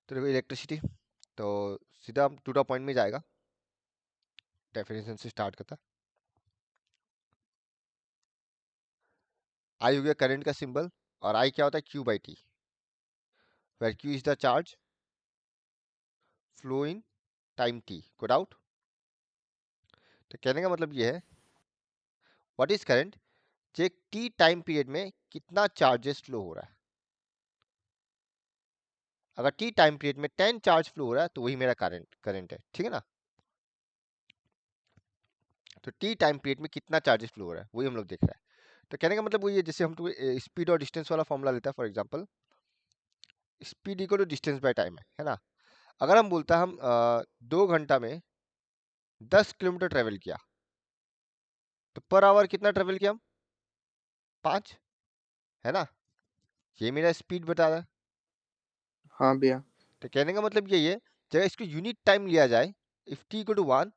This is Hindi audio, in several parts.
तो देखो इलेक्ट्रिसिटी, तो सीधा टू द पॉइंट में जाएगा, डेफिनेशन से स्टार्ट करता। आई हो गया करंट का सिंबल, और आई क्या होता है, Q by T, where Q is the charge flow in time T. गुड आउट। तो कहने का मतलब ये है, व्हाट इज करंट, जे टी टाइम पीरियड में कितना चार्जेस फ्लो हो रहा है। अगर टी टाइम पीरियड में 10 चार्ज फ्लो हो रहा है तो वही मेरा करंट करंट है, ठीक है ना। तो टी टाइम पीरियड में कितना चार्जेस फ्लो हो रहा है वही हम लोग देख रहे हैं। तो कहने का मतलब वही है, जैसे हम तो स्पीड और डिस्टेंस वाला फॉर्मूला लेता है। For example speed equal to distance by time है ना। अगर हम बोलता है हम 2 घंटा में 10 किलोमीटर ट्रेवल किया, तो पर आवर कितना ट्रेवल किया हम, 5, है ना। ये मेरा स्पीड बता रहा है। हाँ भैया। तो कहने का मतलब यही है, जब इसको यूनिट टाइम लिया जाए, if T equal to 1,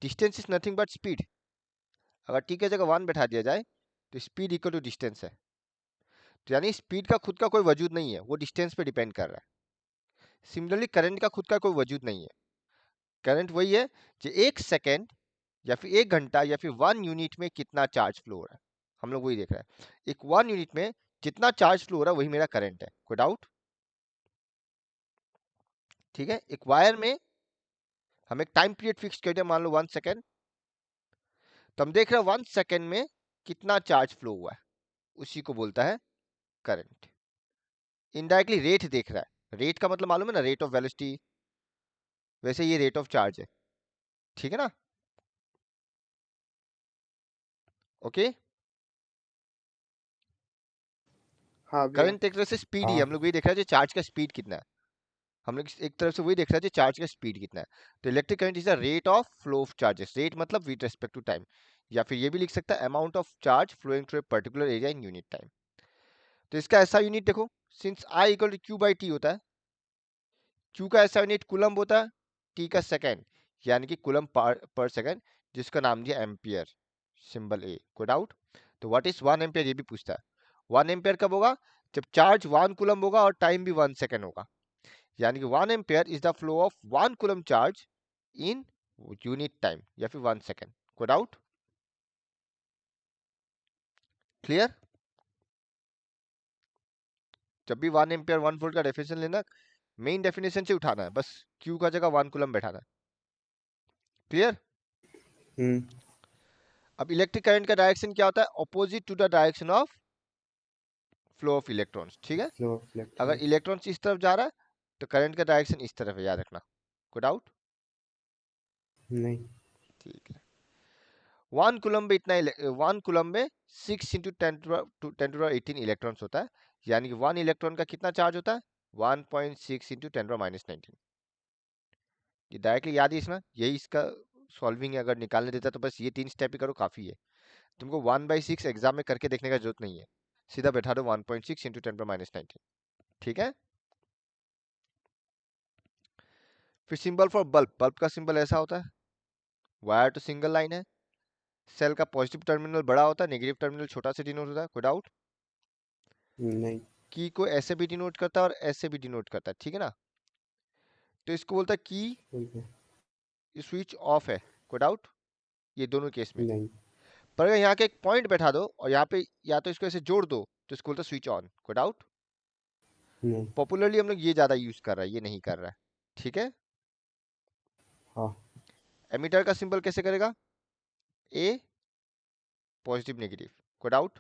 distance is nothing but speed. अगर टी की जगह 1 बैठा दिया जाए तो स्पीड इक्वल टू डिस्टेंस है। तो यानी स्पीड का खुद का कोई वजूद नहीं है, वो डिस्टेंस पे डिपेंड कर रहा है। सिमिलरली करंट का खुद का कोई वजूद नहीं है। करंट वही है जो 1 सेकेंड या फिर 1 घंटा या फिर 1 यूनिट में कितना चार्ज फ्लो हो रहा है, हम लोग वही देख रहे हैं। एक 1 यूनिट में जितना चार्ज फ्लो हो रहा है वही मेरा करंट है। कोई डाउट? ठीक है। एक वायर में हम एक टाइम पीरियड फिक्स कर दिया, मान लो 1 सेकेंड, तो हम देख रहे हैं 1 सेकेंड में कितना चार्ज फ्लो हुआ है, उसी को बोलता है करंट। इनडायरेक्टली रेट देख रहा है, रेट का मतलब मालूम है ना, रेट ऑफ वेलोसिटी, वैसे ये रेट ऑफ चार्ज है, ठीक है ना। ओके। हाँ भैया। करंट एक तरह से स्पीड ही है, हाँ हम लोग वही देख रहे हैं चार्ज का स्पीड कितना है। हम लोग एक तरफ से वही देख रहे हैं चार्ज का स्पीड कितना है। तो electric current is the rate of flow of charges, rate मतलब विद रिस्पेक्ट टू टाइम, या फिर ये भी लिख सकता है amount of charge flowing through a particular area in unit time. तो इसका ऐसा यूनिट देखो, since I equal to Q by T होता है, क्यू का ऐसा यूनिट कूलम होता है, टी का सेकेंड, यानी कि कूलम पर सेकेंड, जिसका नाम दिया एम्पियर, सिंबल ए। कोई डाउट? तो व्हाट इज 1 एम्पियर, ये भी पूछता है। 1 एम्पियर कब होगा, जब चार्ज 1 कूलम होगा और टाइम भी 1 सेकेंड होगा, यानी कि 1 ampere is the flow of 1 coulomb charge in unit time या फिर 1 सेकेंड। कोई डाउट? क्लियर? जब भी 1 एम्पियर 1 वोल्ट का डेफिनेशन लेना, मेन डेफिनेशन से उठाना है, बस क्यू का जगह 1 कूलम बैठाना है। क्लियर? हम्म अब इलेक्ट्रिक करंट का डायरेक्शन क्या होता है, opposite to the direction of flow of electrons, ठीक है। फ्लो ऑफ अगर इलेक्ट्रॉन्स। इलेक्ट्रॉन्स इस तरफ जा रहा है तो करंट का डायरेक्शन इस तरफ है, याद रखना। कोई डाउट? नहीं। ठीक है। 1 कूलम में इतना 1 कूलम में 6 × 10⁻18 इलेक्ट्रॉन्स होता है, यानी कि 1 इलेक्ट्रॉन का कितना चार्ज होता है, 1.6 × 10⁻19। ये डायरेक्टली याद ही इसमें, यही इसका सॉल्विंग है। अगर निकालने देता तो बस ये 3 स्टेप ही करो, काफी है। तुमको 1/6 एग्जाम में करके देखने का जरूरत नहीं है, सीधा बैठा दो 1.6 × 10⁻19, ठीक है। फिर सिंबल फॉर बल्ब, बल्ब का सिंबल ऐसा होता है, वायर तो सिंगल लाइन है, सेल का पॉजिटिव टर्मिनल बड़ा होता है, नेगेटिव टर्मिनल छोटा से डिनोट होता है। कोई डाउट? नहीं। की को ऐसे भी डिनोट करता है और ऐसे भी डिनोट करता है, ठीक है ना। तो इसको बोलता है की ठीक है। स्विच ऑफ है। कोई डाउट? ये दोनों केस में। नहीं। पर अगर यहाँ के एक पॉइंट बैठा दो और यहाँ पे या तो इसको ऐसे जोड़ दो तो इसको बोलता है स्विच ऑन। कोई डाउट? नहीं। पॉपुलरली हम लोग ये ज्यादा यूज कर रहा है, ये नहीं कर रहा है, ठीक है। हाँ। एमीटर का सिंबल कैसे करेगा, ए पॉजिटिव नेगेटिव। कोई डाउट?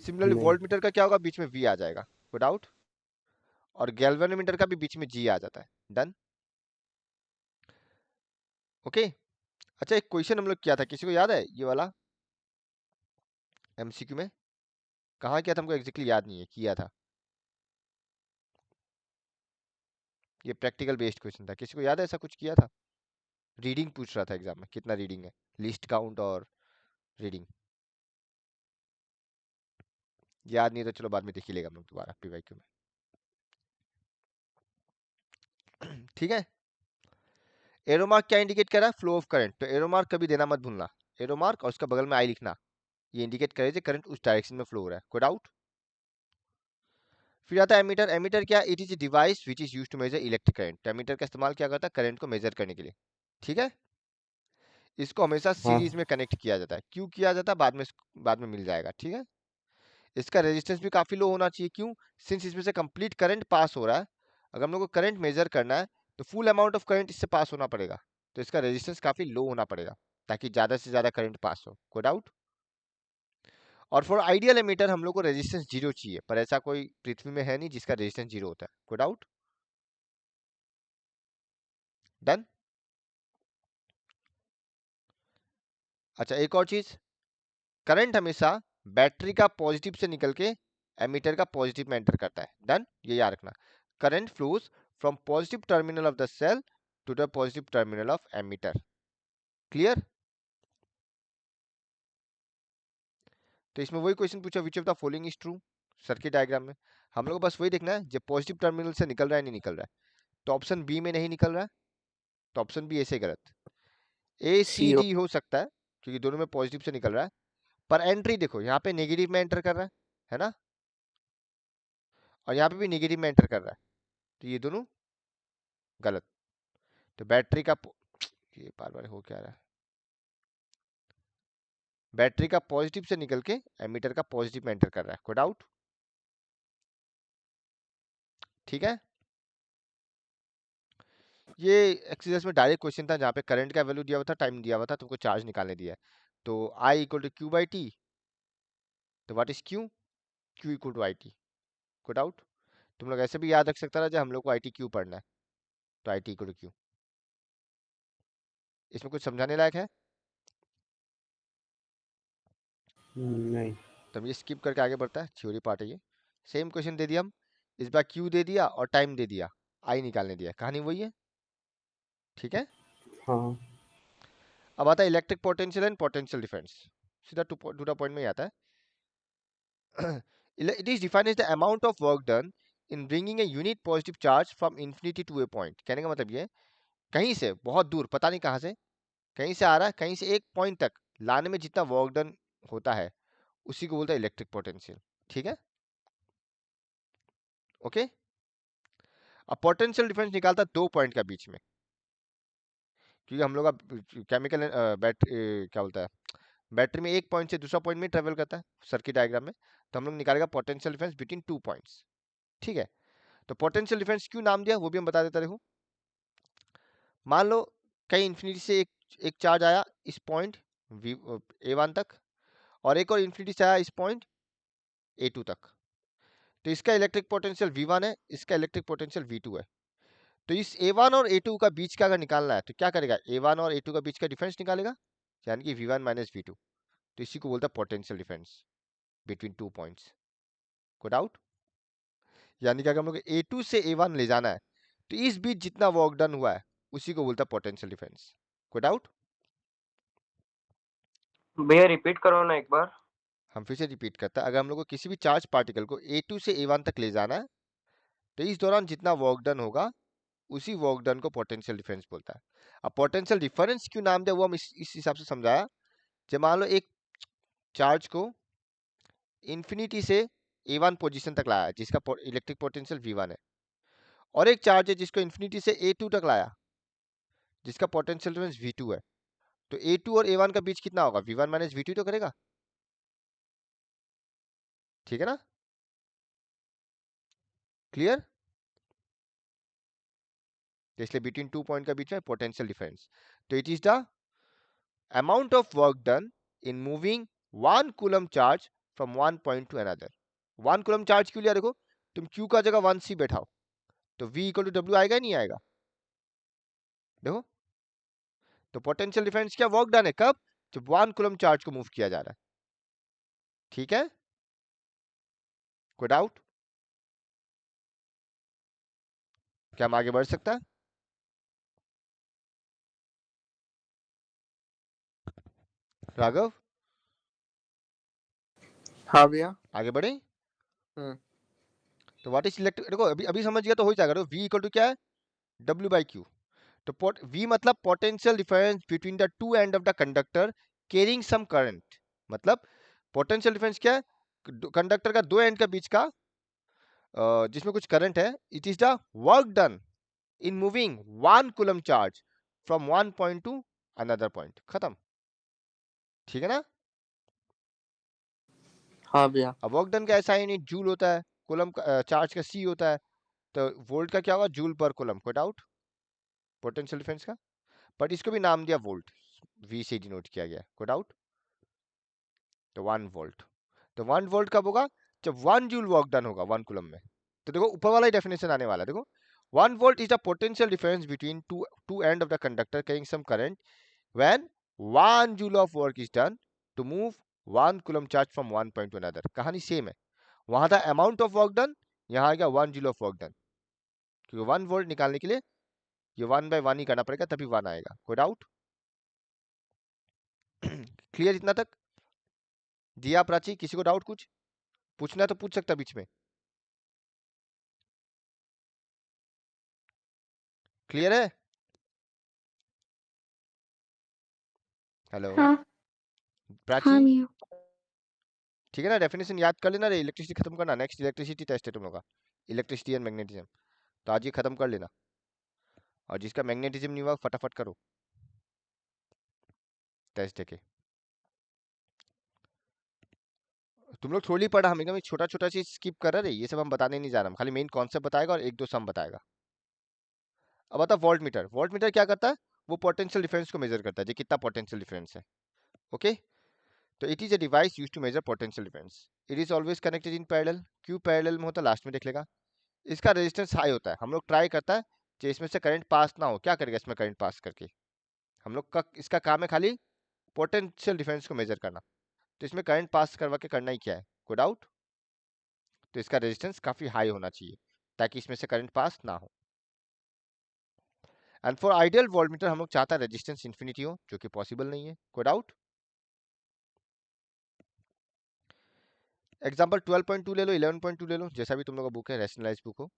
सिमिलरली नहीं। वोल्ट मीटर का क्या होगा, बीच में वी आ जाएगा। कोई डाउट? और गैल्वेनोमीटर का भी बीच में जी आ जाता है। डन? ओके। अच्छा, एक क्वेश्चन हम लोग किया था, किसी को याद है ये वाला, एमसीक्यू में कहाँ किया था, हमको एग्जैक्टली याद नहीं है, किया था। ये प्रैक्टिकल बेस्ड क्वेश्चन था, किसी को याद है ऐसा कुछ किया था? रीडिंग पूछ रहा था एग्जाम में, कितना रीडिंग है, लिस्ट काउंट और रीडिंग। याद नहीं है तो चलो बाद में देख ही लेगा हम लोग दोबारा पीवाईक्यू में। ठीक है। एरो मार्क क्या इंडिकेट कर रहा है, फ्लो ऑफ करंट। तो एरो मार्क कभी देना मत भूलना, एरो मार्क और उसका बगल में आई लिखना, ये इंडिकेट करे करंट उस डायरेक्शन में फ्लो हो रहा है। कोई डाउट? फिर आता है एमीटर। एमीटर क्या? It is a device which is used to measure electric current. Ammeter का इस्तेमाल क्या करता है? करंट को मेजर करने के लिए। ठीक है, इसको हमेशा हाँ सीरीज में कनेक्ट किया जाता है। क्यों किया जाता है बाद में मिल जाएगा। ठीक है, इसका रेजिस्टेंस भी काफी लो होना चाहिए। क्यों? सिंस इसमें से कंप्लीट करंट पास हो रहा है, अगर हम लोग को करंट मेजर करना है तो फुल अमाउंट ऑफ करंट इससे पास होना पड़ेगा, तो इसका रेजिस्टेंस काफी लो होना पड़ेगा ताकि ज्यादा से ज्यादा करंट पास हो। कोई डाउट? और फॉर आइडियल एमीटर हम लोग को रेजिस्टेंस जीरो चाहिए, पर ऐसा कोई पृथ्वी में है नहीं जिसका रेजिस्टेंस जीरो होता है। कोई डाउट? डन। अच्छा, एक और चीज, करंट हमेशा बैटरी का पॉजिटिव से निकल के एमीटर का पॉजिटिव में एंटर करता है। डन, ये याद रखना। Current flows from positive terminal of the cell to the positive terminal of ammeter. Clear? तो इसमें वही क्वेश्चन पूछा, which of the following is true. Circuit diagram में हम लोग को बस वही देखना है, जब पॉजिटिव टर्मिनल से निकल रहा है नहीं निकल रहा है। तो ऑप्शन बी में नहीं निकल रहा है, तो ऑप्शन बी ऐसे गलत। ए सी सी डी हो सकता है क्योंकि दोनों में पॉजिटिव से निकल रहा है, पर एंट्री देखो यहाँ पे नेगेटिव में एंटर कर रहा है ना, और यहाँ पे भी नेगेटिव में एंटर कर रहा है, तो ये दोनों गलत। तो बैटरी का ये बार बार हो क्या रहा है, बैटरी का पॉजिटिव से निकल के एमीटर का पॉजिटिव में एंटर कर रहा है। कोई डाउट? ठीक है, ये एक्सरसाइज में डायरेक्ट क्वेश्चन था जहाँ पे करंट का वैल्यू दिया हुआ था, टाइम दिया हुआ था, तुमको चार्ज निकालने दिया है। तो I equal to Q by T, तो what is Q? Q equal to I T. कोई डाउट? तुम लोग ऐसे भी याद रख सकता था जब हम लोग को आई टी क्यू पढ़ना है, तो I T equal to Q. इसमें कुछ समझाने लायक है? नहीं। तो हम ये स्किप करके आगे बढ़ता है, थ्योरी पार्ट है ये। सेम क्वेश्चन दे दिया हम, इस बार क्यू दे दिया और टाइम दे दिया, आई निकालने दिया, कहानी वही है। ठीक है, हाँ अब आता है electric potential and potential difference. सीधा टू द पॉइंट में ही आता है। It is defined as the amount of work done in bringing a unit positive charge from infinity to a point. कहने का मतलब ये, कहीं से बहुत दूर, पता नहीं कहाँ से, कहीं से आ रहा है, कहीं से एक पॉइंट तक लाने में जितना वर्क डन होता है उसी को बोलता है इलेक्ट्रिक पोटेंशियल। ठीक है, ओके। अब पोटेंशियल डिफरेंस निकालता है दो पॉइंट का बीच में, क्योंकि हम लोग का केमिकल बैटरी क्या बोलता है, बैटरी में एक पॉइंट से दूसरा पॉइंट में ट्रेवल करता है सर्किट डायग्राम में, तो हम लोग निकालेगा potential difference between two points. ठीक है, तो पोटेंशियल डिफरेंस क्यों नाम दिया वो भी हम बता देते रहो। मान लो कहीं इन्फिनिटी से एक चार्ज आया इस पॉइंट A1 तक, और एक और इन्फिनिटी से आया इस पॉइंट A2 तक, तो इसका इलेक्ट्रिक पोटेंशियल V1 है, इसका इलेक्ट्रिक पोटेंशियल V2 है। तो इस A1 और A2 का बीच का अगर निकालना है तो क्या करेगा, A1 और A2 का बीच का डिफरेंस निकालेगा, यानी कि V1 माइनस V2। तो इसी को बोलता है potential difference between two points. को डाउट? यानी कि अगर हम लोग A2 से A1 ले जाना है तो इस बीच जितना वर्क डन हुआ है उसी को बोलता है पोटेंशियल डिफरेंस। को डाउट? भैया रिपीट करो ना एक बार। हम फिर से रिपीट करते हैं, अगर हम लोग को किसी भी चार्ज पार्टिकल को A2 से A1 तक ले जाना है तो इस दौरान जितना वर्क डन होगा उसी वर्क डन को पोटेंशियल डिफरेंस बोलता है। अब पोटेंशियल डिफरेंस क्यों नाम दिया वो हम इस हिसाब से समझाया, जब मान लो एक चार्ज को इन्फिनिटी से A1 पोजीशन तक लाया जिसका इलेक्ट्रिक पोटेंशियल V1 है, और एक चार्ज है जिसको इन्फिनिटी से A2 तक लाया जिसका पोटेंशियल डिफरेंस V2 है, तो A2 और A1 का बीच कितना होगा, V1 माइनस V2 तो करेगा। ठीक है ना, क्लियर? इसलिए बिटवीन टू पॉइंट का बीच में पोटेंशियल डिफरेंस। तो it is the amount of work done in moving 1 coulomb charge from one point to another. 1 coulomb charge क्यों लिया, देखो तुम Q का जगह 1C बैठाओ तो V इक्वल टू W आएगा नहीं आएगा, देखो। तो पोटेंशियल डिफरेंस क्या, वर्क डन है कब, जब 1 कूलम चार्ज को मूव किया जा रहा है। ठीक है, कोई डाउट? क्या हम आगे बढ़ सकता है? राघव हाँ भैया। आगे बढ़े। हम्म। तो व्हाट इज इलेक्ट्रिक, देखो अभी अभी समझ गया तो हो जाएगा। तो V इक्वल टू क्या है, W बाई क्यू। तो V मतलब potential difference between the two end of the conductor carrying some current. मतलब पोटेंशियल डिफरेंस क्या है, कंडक्टर का दो एंड के बीच का जिसमें कुछ करंट है, it is the work done in moving 1 coulomb charge from 1 point to another point. खत्म, ठीक है ना। हाँ भैया। अब वर्क डन का ऐसा यूनिट जूल होता है, कूलम का चार्ज का सी होता है, तो वोल्ट का क्या होगा, जूल पर कूलम। कोई डाउट पोटेंशियल डिफरेंस का? बट इसको भी नाम दिया वोल्ट, वी से डिनोट किया गया। कोई डाउट? तो 1 वोल्ट, तो 1 वोल्ट कब होगा, जब 1 जूल वर्क डन होगा 1 कूलम में। तो देखो ऊपर वाला ही डेफिनेशन आने वाला है। देखो 1 volt is the potential difference between two end of the conductor carrying some current when 1 joule of work is done to move 1 coulomb charge from 1 point to another. कहानी सेम है, वहां था अमाउंट ऑफ वर्क डन, यहाँ आ गया 1 जूल ऑफ वर्क डन। क्योंकि 1 वोल्ट निकालने के लिए ये 1/1 ही करना पड़ेगा, तभी 1 आएगा। कोई डाउट? क्लियर इतना तक? दिया प्राची, किसी को डाउट कुछ पूछना है तो पूछ सकता बीच में। क्लियर है? हेलो हाँ प्राची, हाँ भैया। ठीक है ना। डेफिनेशन याद कर लेना रे, इलेक्ट्रिसिटी खत्म करना। नेक्स्ट इलेक्ट्रिसिटी टेस्ट है तुम लोग का, इलेक्ट्रिसिटी एंड मैग्नेटिज्म। तो आज ये खत्म कर लेना, और जिसका मैग्नेटिज्म नहीं हुआ फटाफट करो टेस्ट देके। तुम लोग थोड़ी पढ़ा, हम एकदम छोटा छोटा चीज स्किप कर रहे, ये सब हम बताने नहीं जा रहा, हम खाली मेन कॉन्सेप्ट बताएगा और एक दो सम बताएगा। अब बता वोल्ट मीटर, वोल्ट मीटर क्या करता है, वो पोटेंशियल डिफरेंस को मेजर करता है, जो कितना पोटेंशियल डिफरेंस है। ओके, तो it is a device used to measure potential difference. It is always connected in parallel. क्यों पैरेलल में होता है लास्ट में देख लेगा। इसका रेजिस्टेंस हाई होता है, हम लोग ट्राई करता है कि इसमें से करंट पास ना हो। क्या करेगा इसमें करंट पास करके, हम लोग का इसका काम है खाली पोटेंशियल डिफरेंस को मेजर करना। तो इसमें करंट पास करवा के करना ही क्या है, कोई डाउट? तो इसका रेजिस्टेंस काफी हाई होना चाहिए ताकि इसमें से करंट पास ना हो। एंड फॉर आइडियल वोल्टमीटर हम लोग चाहता है रेजिस्टेंस इंफिनिटी हो, जो कि पॉसिबल नहीं है। कोई डाउट? एग्जांपल 12.2 ले लो, 11.2 ले लो, जैसा भी तुम लोग का बुक है, रैशनलाइज बुक हो।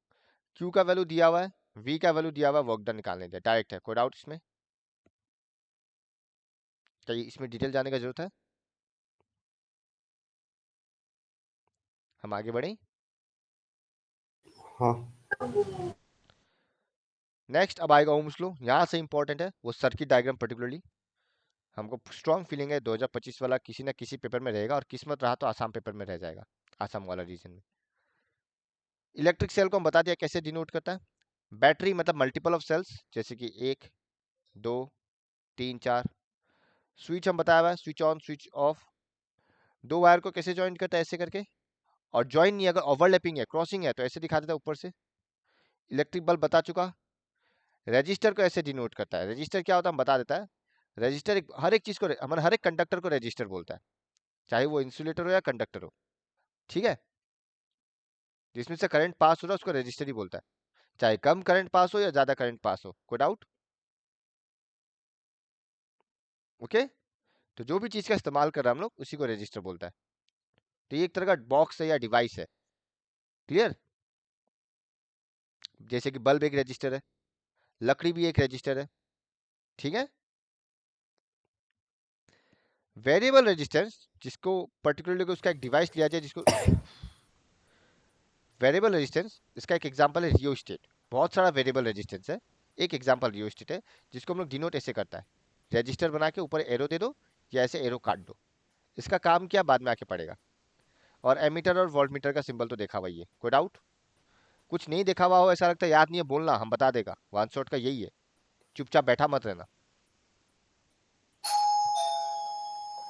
Q का वैल्यू दिया हुआ है, V का वैल्यू दिया हुआ है, वर्क डन निकालने दिया, डायरेक्ट है। कोई डाउट इसमें? क्या इसमें डिटेल जाने का जरूरत है? हम आगे बढ़े। हाँ। नेक्स्ट अब आएगा ओम्स लॉ, यहाँ से इंपॉर्टेंट है वो सर्किट डायग्राम पर्टिकुलरली। हमको स्ट्रॉन्ग फीलिंग है 2025 वाला किसी ना किसी पेपर में रहेगा, और किस्मत रहा तो आसाम पेपर में रह जाएगा, आसाम वाला रीजन में। इलेक्ट्रिक सेल को हम बता दिया कैसे डिनोट करता है। बैटरी मतलब मल्टीपल ऑफ सेल्स, जैसे कि 1 2 3 4। स्विच हम बताया हुआ है, स्विच ऑन स्विच ऑफ। दो वायर को कैसे ज्वाइन करता है, ऐसे करके। और ज्वाइन नहीं, अगर ओवरलैपिंग है क्रॉसिंग है तो ऐसे दिखा देता है ऊपर से। इलेक्ट्रिक बल्ब बता चुका। रजिस्टर को ऐसे डिनोट करता है, रजिस्टर क्या होता है हम बता देता है। रजिस्टर हर एक चीज को, हमारे हर एक कंडक्टर को रजिस्टर बोलता है, चाहे वो इंसुलेटर हो या कंडक्टर हो, ठीक है। जिसमें से करंट पास हो रहा है उसको रजिस्टर ही बोलता है, चाहे कम करंट पास हो या ज्यादा करंट पास हो। कोई डाउट? ओके, तो जो भी चीज का इस्तेमाल कर रहा है हम लोग उसी को रजिस्टर बोलता है। तो ये एक तरह का बॉक्स है या डिवाइस है। क्लियर? जैसे कि बल्ब एक रजिस्टर है, लकड़ी भी एक रजिस्टर है, ठीक है। वेरिएबल रेजिस्टेंस, जिसको पर्टिकुलरली उसका एक डिवाइस लिया जाए जिसको वेरिएबल रेजिस्टेंस, इसका एक एग्जांपल है रियोस्टेट। बहुत सारा वेरिएबल रेजिस्टेंस है, एक एग्जांपल रियोस्टेट है, जिसको हम लोग डिनोट ऐसे करता है। रजिस्टर बना के ऊपर एरो दे दो या ऐसे एरो काट दो। इसका काम क्या बाद में आके पड़ेगा। और एमीटर और वोल्टमीटर का सिंबल तो देखा हुआ ही है। कोई डाउट? कुछ नहीं देखा हुआ हो, ऐसा लगता है याद नहीं है, बोलना, हम बता देगा। वन शॉट का यही है, चुपचाप बैठा मत रहना।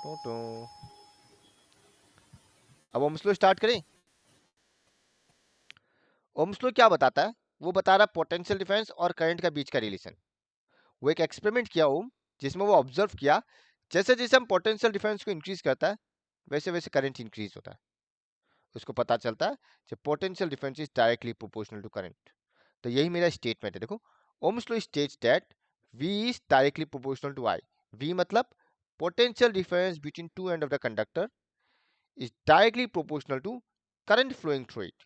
टू टू। अब ओम्स लॉ स्टार्ट करें। ओम्स लॉ क्या बताता है, वो बता रहा पोटेंशियल डिफरेंस और करंट का बीच का रिलेशन। वो एक एक्सपेरिमेंट किया ओम, जिसमें वो ऑब्जर्व किया जैसे जैसे हम पोटेंशियल डिफरेंस को इंक्रीज करता है वैसे वैसे करंट इंक्रीज होता है। उसको पता चलता है कि potential difference is directly proportional to current. तो यही मेरा स्टेटमेंट है। देखो Ohm's law states that V is directly proportional to I। V मतलब potential difference between two end of the conductor is directly proportional to current flowing through it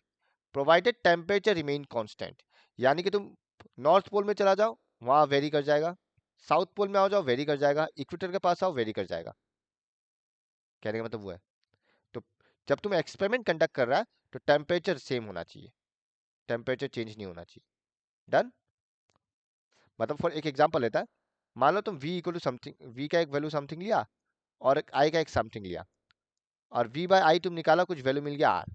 provided temperature remain constant। यानी कि तुम नॉर्थ पोल में चला जाओ वहां वेरी कर जाएगा, साउथ पोल में आ जाओ वेरी कर जाएगा, इक्वेटर के पास आओ वेरी कर जाएगा। कहने का मतलब वो है। तो जब तुम एक्सपेरिमेंट कंडक्ट कर रहा है तो टेम्परेचर सेम होना चाहिए। टेम्परेचर चेंज नहीं होना चाहिए। डन। मतलब फॉर एक एग्जांपल लेता है, मान लो तुम v equal to something, v का एक वैल्यू समथिंग लिया और एक i का एक समथिंग लिया, और v बाय आई तुम निकाला, कुछ वैल्यू मिल गया r।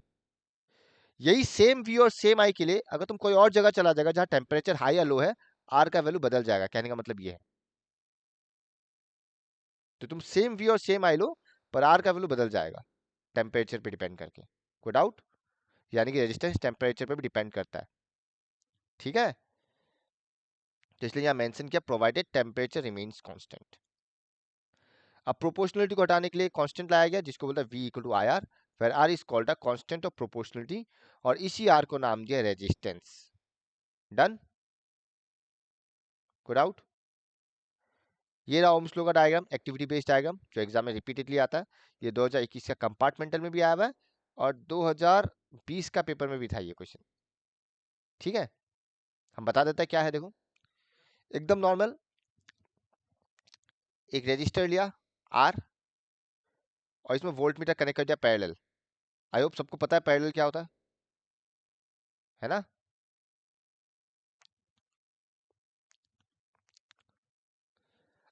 यही सेम v और सेम i के लिए अगर तुम कोई और जगह चला जाएगा जहां टेम्परेचर हाई या लो है, r का वैल्यू बदल जाएगा। कहने का मतलब ये है, तो तुम सेम v और सेम i लो, पर r का वैल्यू बदल जाएगा टेम्परेचर पे डिपेंड करके। कोई डाउट? यानी कि रेजिस्टेंस टेम्परेचर पे भी डिपेंड करता है। ठीक है, तो इसलिए यहां मेंशन किया प्रोवाइडेड टेम्परेचर रिमेन्स कांस्टेंट। अब प्रोपोर्शनलिटी को हटाने के लिए कांस्टेंट लाया गया जिसको बोलता है v equal to I R, फिर r is called a constant of proportionality, और इसी r को नाम दिया रेजिस्टेंस। डन। कोई डाउट? ये रहा ओम्स लॉ का डायग्राम, एक्टिविटी बेस्ड डायग्राम, जो एग्जाम में रिपीटेडली आता है। ये 2021 का कंपार्टमेंटल में भी आया हुआ है और 2020 का पेपर में भी था ये क्वेश्चन। ठीक है, हम बता देते हैं क्या है। देखो एकदम नॉर्मल, एक रेजिस्टर लिया R और इसमें वोल्ट मीटर कनेक्ट कर दिया पैरेलल। आई होप सबको पता है पैरेलल क्या होता है ना?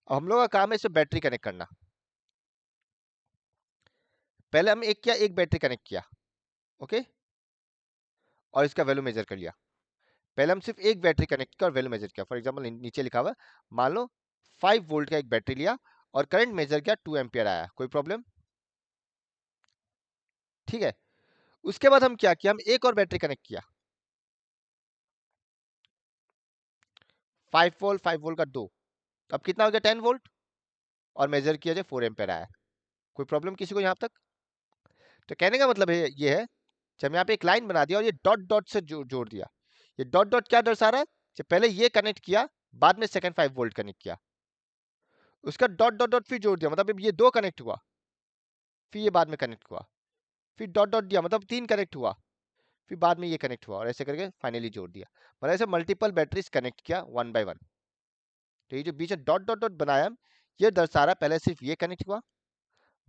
अब हम लोग का काम है इसमें बैटरी कनेक्ट करना। पहले हम एक बैटरी कनेक्ट किया, ओके, और इसका वैल्यू मेजर कर लिया। पहले हम सिर्फ एक बैटरी कनेक्ट किया और वैल्यू मेजर किया। फॉर एग्जांपल नीचे लिखा हुआ है, मान लो 5 वोल्ट का एक बैटरी लिया और करंट मेजर किया 2 एम्पियर आया। कोई प्रॉब्लम? ठीक है, उसके बाद हम क्या किया, हम एक और बैटरी कनेक्ट किया, 5 वोल्ट का 2, अब कितना हो गया 10 वोल्ट, और मेजर किया जाए 4 एम्पियर आया। कोई प्रॉब्लम किसी को यहाँ तक? तो कहने का मतलब है ये है, जब यहाँ पे एक लाइन बना दिया और ये डॉट डॉट से जोड़ दिया, ये डॉट डॉट क्या दर्शा रहा है, जब पहले ये कनेक्ट किया, बाद में सेकंड 5 वोल्ट कनेक्ट किया, उसका डॉट डॉट डॉट फिर जोड़ दिया, मतलब ये 2 कनेक्ट हुआ, फिर ये बाद में कनेक्ट हुआ, फिर डॉट डॉट दिया, मतलब 3 कनेक्ट हुआ, फिर बाद में ये कनेक्ट हुआ, और ऐसे करके फाइनली जोड़ दिया। मतलब ऐसे मल्टीपल बैटरीज कनेक्ट किया वन बाय वन। तो ये जो बीच में डॉट डॉट डॉट बनाया, ये दर्शा रहा है पहले सिर्फ ये कनेक्ट हुआ,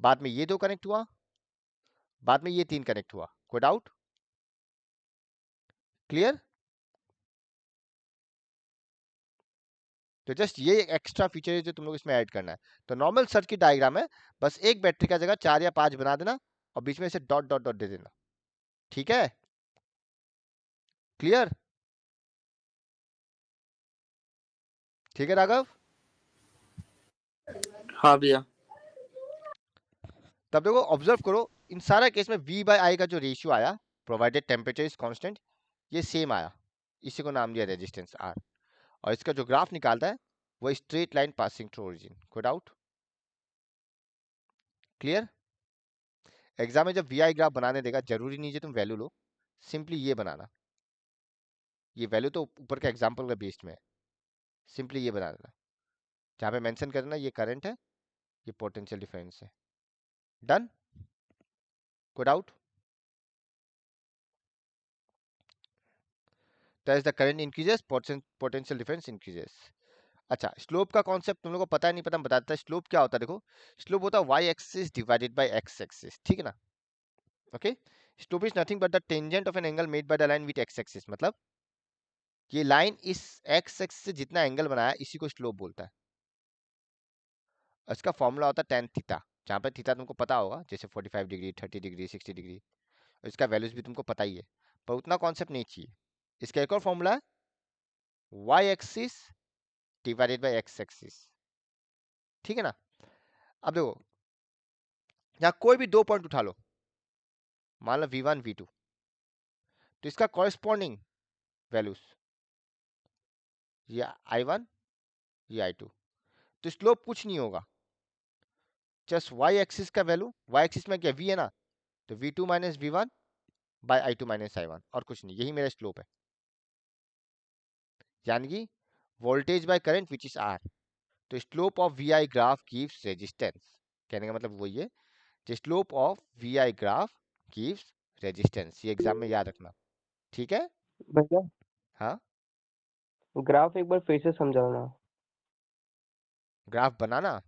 बाद में ये 2 कनेक्ट हुआ, बाद में ये 3 कनेक्ट हुआ। कोई डाउट? क्लियर? तो जस्ट ये एक एक्स्ट्रा फीचर है जो तुम लोग इसमें ऐड करना है। तो नॉर्मल सर्किट डायग्राम है, बस एक बैटरी का जगह 4 या 5 बना देना और बीच में से डॉट डॉट डॉट दे देना। ठीक है, क्लियर? ठीक है राघव? हाँ भैया। तब देखो ऑब्जर्व करो, इन सारा केस में v बाय आई का जो रेशियो आया, प्रोवाइडेड टेम्परेचर इज कांस्टेंट, ये सेम आया, इसी को नाम दिया रेजिस्टेंस R। और इसका जो ग्राफ निकालता है वो straight line passing through origin. कोई डाउट? क्लियर? एग्जाम में जब वी आई ग्राफ बनाने देगा, जरूरी नहीं है तुम वैल्यू लो, सिंपली ये बनाना, ये वैल्यू तो ऊपर का एग्जाम्पल का बेस्ड में है, सिंपली ये बना देना, जहाँ पे मेंशन करना ये करंट है, ये पोटेंशियल डिफरेंस है। डन? कोई डाउट? तो as the current increases potential difference increases. अच्छा, स्लोप का कॉन्सेप्ट तुम लोगों को पता है नहीं पता, मैं बता देता। स्लोप क्या होता है, देखो स्लोप होता है Y axis divided by X axis, ठीक है ना? Okay, slope is nothing but the tangent of an angle made by the line with X axis, मतलब ये लाइन इस एक्स एक्सिस से जितना एंगल बनाया इसी को स्लोप बोलता है। इसका फॉर्मूला होता है tan थीटा, जहाँ पे थीटा तुमको पता होगा, जैसे 45 डिग्री, 30 डिग्री, 60 डिग्री, इसका वैल्यूज भी तुमको पता ही है, पर उतना कॉन्सेप्ट नहीं चाहिए। इसका एक और फॉर्मूला है Y axis divided by X axis, ठीक है ना? अब देखो, यहाँ कोई भी 2 पॉइंट उठा लो, मान लो v1 v2, तो इसका कॉरेस्पॉन्डिंग वैल्यूज, ये i1 ये i2, तो स्लोप कुछ नहीं होगा, जस्ट y एक्सिस का वैल्यू, y एक्सिस में क्या v है ना, तो v2 minus v1 by i2 minus i1, और कुछ नहीं, यही मेरा स्लोप है। यानी कि voltage by current which is r। तो slope of vi graph gives resistance, कहने का मतलब वही है, the slope of vi graph gives resistance. ये एग्जाम में याद रखना, ठीक है? भैया हाँ, ग्राफ एक बार फिर से समझाना। ग्राफ बनाना,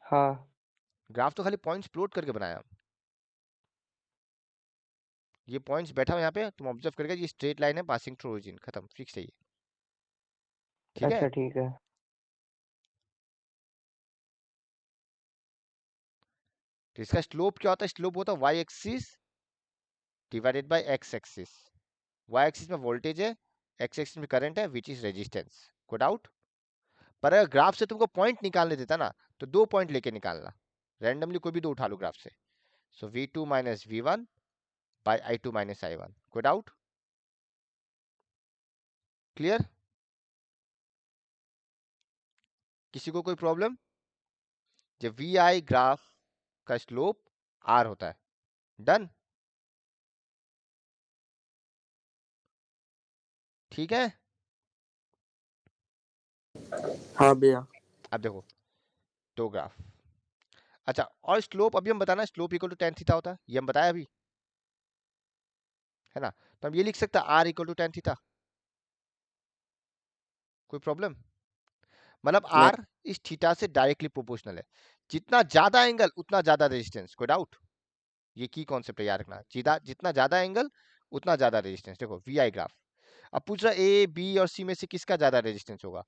हाँ। ग्राफ तो खाली पॉइंट्स प्लॉट करके बनाया, ये पॉइंट्स बैठा हो यहाँ पे, तुम ऑब्जर्व करेगा ये स्ट्रेट लाइन है पासिंग थ्रू ओरिजिन, खत्म, फिक्स है ये। ठीक है, अच्छा ठीक है। तो इसका स्लोप क्या होता है? स्लोप होता है Y axis divided by X axis. Y axis में वोल्टेज है, एक्स एक्सिस में करंट है, विच इज रेजिस्टेंस। को डाउट? पर अगर ग्राफ से तुमको पॉइंट निकालने देता ना, तो 2 पॉइंट लेके निकालना, रैंडमली कोई भी 2 उठा लो ग्राफ से। So v2 minus v1 by i2 minus i1। कोई डाउट? क्लियर? किसी को कोई प्रॉब्लम? जब वी आई ग्राफ का स्लोप r होता है। डन? ठीक है। हाँ भैया। अब देखो 2 ग्राफ। अच्छा, और स्लोप अभी हम बताना, slope equal to tan theta होता है, ये हम बताया अभी, है ना? तो हम ये लिख सकते हैं r equal to tan theta. कोई प्रॉब्लम? मतलब नहीं। r इस थीटा से डायरेक्टली प्रोपोर्शनल है। जितना ज्यादा एंगल उतना ज्यादा रेजिस्टेंस। कोई डाउट? ये की कॉन्सेप्ट है, याद रखना। जितना ज्यादा एंगल उतना ज्यादा रेजिस्टेंस। देखो वी आई ग्राफ, अब पूछ रहा ए बी और सी में से किसका ज्यादा रेजिस्टेंस होगा?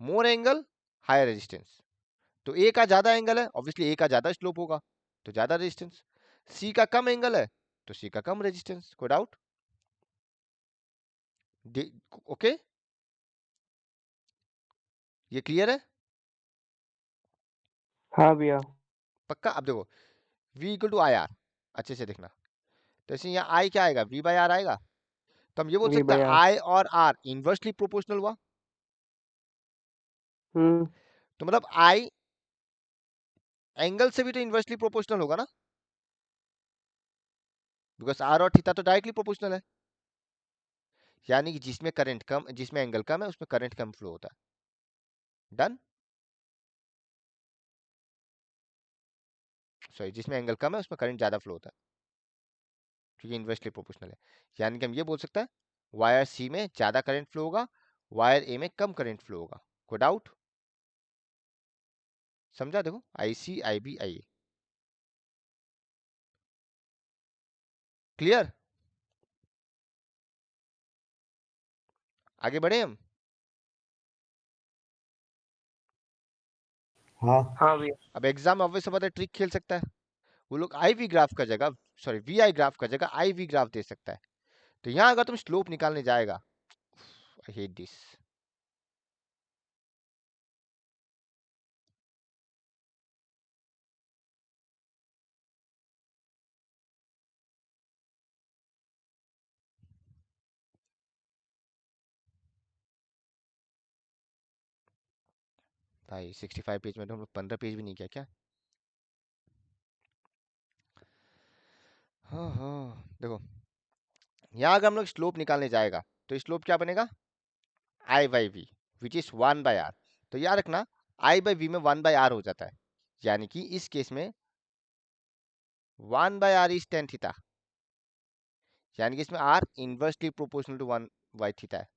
More angle higher resistance. तो ए का ज्यादा एंगल है, ऑब्वियसली ए का ज्यादा स्लोप होगा, तो ज्यादा रेजिस्टेंस। सी का कम एंगल है, तो सी का कम रेजिस्टेंस। कोई डाउट? ओके, ये क्लियर है? हाँ भैया। पक्का? अब देखो v equal to I R, अच्छे से देखना। तो इसमें यहाँ आई क्या आएगा? v बाई आर आएगा। तो हम ये बोल वी सकते हैं भैया। आई और आर इनवर्सली प्रोपोर्शनल हुआ। हम्म। तो मतलब आई एंगल से भी तो इनवर्सली प्रोपोर्शनल होगा ना, बिकॉज आर और थीटा तो डायरेक्टली प्रोपोर्शनल है। यानी कि जिसमें करंट कम, जिसमें एंगल कम है उसमें करंट कम फ्लो होता है। डन? सॉरी, जिसमें एंगल कम है उसमें करंट ज्यादा फ्लो होता है, क्योंकि इनवर्सली प्रोपोर्शनल है। यानी कि हम ये बोल सकते हैं वायर सी में ज्यादा करंट फ्लो होगा, वायर ए में कम करंट फ्लो होगा। कोई डाउट? समझा? देखो आई सी आई बी आई ए, क्लियर? आगे बढ़े हम। हाँ हाँ भैया। अब एग्जाम में ऑब्वियस बात है ट्रिक खेल सकता है, वो लोग आई वी ग्राफ का जगह, सॉरी वी आई ग्राफ का जगह आई वी ग्राफ दे सकता है। तो यहां अगर तुम स्लोप निकालने जाएगा, आई हेट दिस। भाई 65 पेज में तो हम लोग 15 पेज भी नहीं किया क्या? हाँ हाँ, देखो यहाँ अगर हम लोग स्लोप निकालने जाएगा तो स्लोप क्या बनेगा? I by V, which is 1 by R. तो याद रखना आई बाई वी में 1 बाय आर हो जाता है, यानी कि इस केस में 1 by R is tan theta, यानी कि इसमें R inversely proportional to 1 by theta है।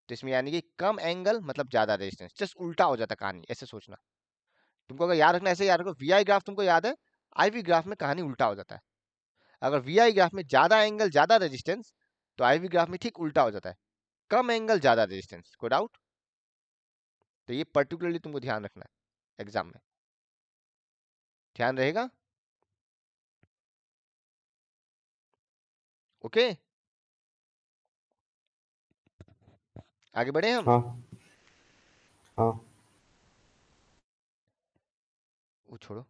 तो इसमें यानी कि कम एंगल मतलब ज्यादा रेजिस्टेंस, जस्ट उल्टा हो जाता कहानी, ऐसे सोचना। तुमको अगर याद रखना, ऐसे याद रखो, वी आई ग्राफ तुमको याद है, आई वी ग्राफ में कहानी उल्टा हो जाता है। अगर वी आई ग्राफ में ज्यादा एंगल ज्यादा रेजिस्टेंस, तो आई वी ग्राफ में ठीक उल्टा हो जाता है, कम एंगल ज्यादा रेजिस्टेंस। कोई डाउट? तो ये पर्टिकुलरली तुमको ध्यान रखना है एग्जाम में, ध्यान रहेगा। ओके, आगे बढ़े हम। हाँ हाँ वो छोड़ो।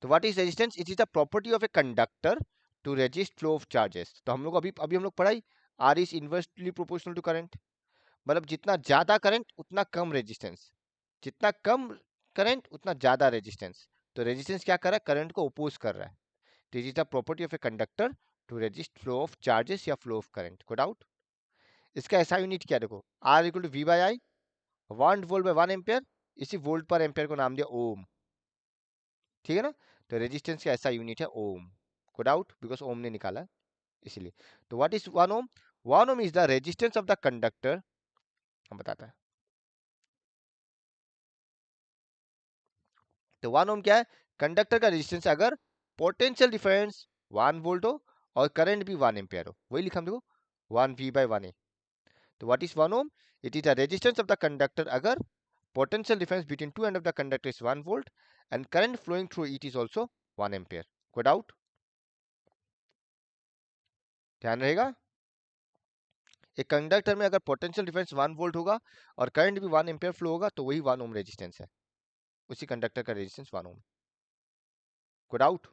तो what is resistance? It is the property of a conductor to resist flow of charges. तो हम लोग अभी अभी हम लोग पढ़ाई R is inversely proportional to current, मतलब जितना ज्यादा करंट उतना कम रेजिस्टेंस, जितना कम करंट उतना ज्यादा रेजिस्टेंस। तो रेजिस्टेंस क्या कर रहा है? करंट को ओपोज कर रहा है। This is the property of a conductor to resist flow of charges या फ्लो ऑफ करंट। को डाउट? इसका ऐसा यूनिट क्या, देखो R equal to V by I, 1 volt by 1 ampere, इसी वोल्ट पर एम्पियर को नाम दिया ओम। ठीक है ना? तो रेजिस्टेंस का ऐसा यूनिट है ओम। को डाउट? बिकॉज ओम ने निकाला इसीलिए। तो what is 1 ohm? 1 ohm is the resistance of the conductor, हम बताता है। तो 1 ओम क्या है? कंडक्टर का रेजिस्टेंस अगर पोटेंशियल डिफरेंस 1 वोल्ट हो और करंट भी 1 एम्पियर हो, वही लिखा हम देखो 1V/1A। तो what is 1 ohm? It is the resistance of the conductor अगर potential difference between two ends of the conductor is 1 volt and current flowing through it is also 1 ampere. कोई डाउट? ध्यान रहेगा, एक कंडक्टर में अगर पोटेंशियल डिफरेंस 1 वोल्ट होगा और करंट भी 1 एम्पियर फ्लो होगा तो वही 1 ओम रेजिस्टेंस है, उसी कंडक्टर का रेजिस्टेंस 1 ओम। कोई डाउट?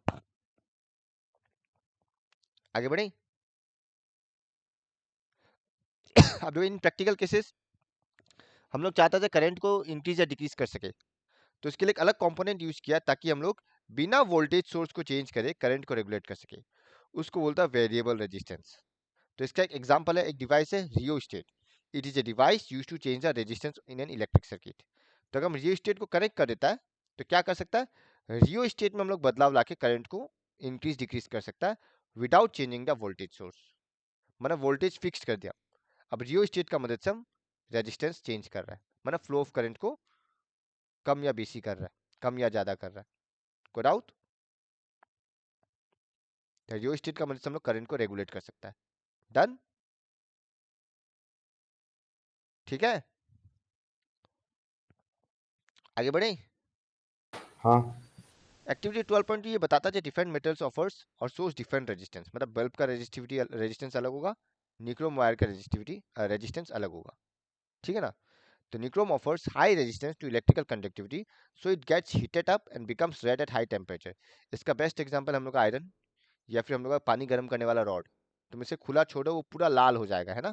आगे बढ़े। अब देखो इन प्रैक्टिकल केसेस हम लोग चाहते थे करंट को इंक्रीज या डिक्रीज कर सके, तो इसके लिए एक अलग कंपोनेंट यूज किया ताकि हम लोग बिना वोल्टेज सोर्स को चेंज करे करंट को रेगुलेट कर सके, उसको बोलता है वेरिएबल रेजिस्टेंस। तो इसका एक एग्जांपल है, एक डिवाइस है rheostat. It is a device used to change the resistance in an electric circuit. तो अगर हम रियोस्टेट को कनेक्ट कर देता है तो क्या कर सकता है, रियोस्टेट में हम लोग बदलाव लाके करंट को इंक्रीज डिक्रीज कर सकता है without changing the voltage source, मतलब वोल्टेज फिक्स कर दिया। अब रियोस्टेट का मदद से हम रेजिस्टेंस चेंज कर रहा है, मतलब फ्लो ऑफ करंट को कम या बेसी कर रहा है, कम या ज्यादा कर रहा है। कोई डाउट? रियोस्टेट का मदद से हम लोग करंट को रेगुलेट कर सकता है। डन? ठीक है, आगे बढ़े। हाँ एक्टिविटी 12.2 ये बताता है डिफरेंट मेटल्स ऑफर्स और सोर्स डिफरेंट रेजिस्टेंस, मतलब बल्ब का रेजिस्टेंस अलग होगा, निक्रोम वायर का रेजिस्टेंस अलग होगा, ठीक है ना। तो nichrome offers high resistance to electrical conductivity, so it gets heated up and becomes red at high temperature. इसका बेस्ट एग्जांपल हम लोग का आयरन या फिर हम लोग का पानी गर्म करने वाला रॉड, तुम इसे खुला छोड़ो वो पूरा लाल हो जाएगा, है ना।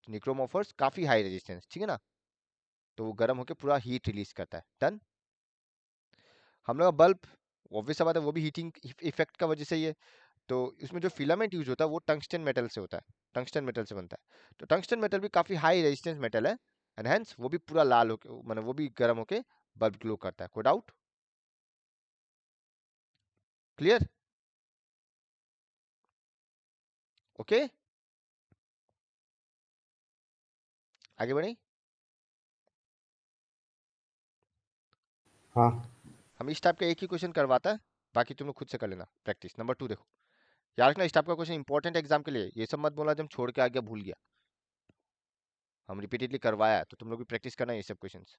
तो निक्रोम ऑफर्स काफी हाई रेजिस्टेंस, ठीक है ना, तो वो गर्म होकर पूरा हीट रिलीज करता है। डन। हम लोग का बल्ब ऑब्वियस बात है वो भी हीटिंग इफेक्ट का वजह से ही है, तो इसमें जो फिलामेंट यूज होता है वो टंगस्टन मेटल से होता है, टंगस्टन मेटल से बनता है। तो टंगस्टन मेटल भी काफी हाई रेजिस्टेंस मेटल है एंड हेंस वो भी पूरा लाल होके, मतलब वो भी गर्म होके बल्ब ग्लो करता है। कोई डाउट? क्लियर? ओके, आगे बढ़े। हाँ हम इस टाइप का एक ही क्वेश्चन करवाता है, बाकी तुम लोग खुद से कर लेना प्रैक्टिस। नंबर 2 देखो, याद रखना इस टाइप का क्वेश्चन इंपॉर्टेंट एग्जाम के लिए, ये सब मत बोला जब हम छोड़ के आ गया भूल गया, हम रिपीटेडली करवाया, तो तुम लोग भी प्रैक्टिस करना ये सब questions.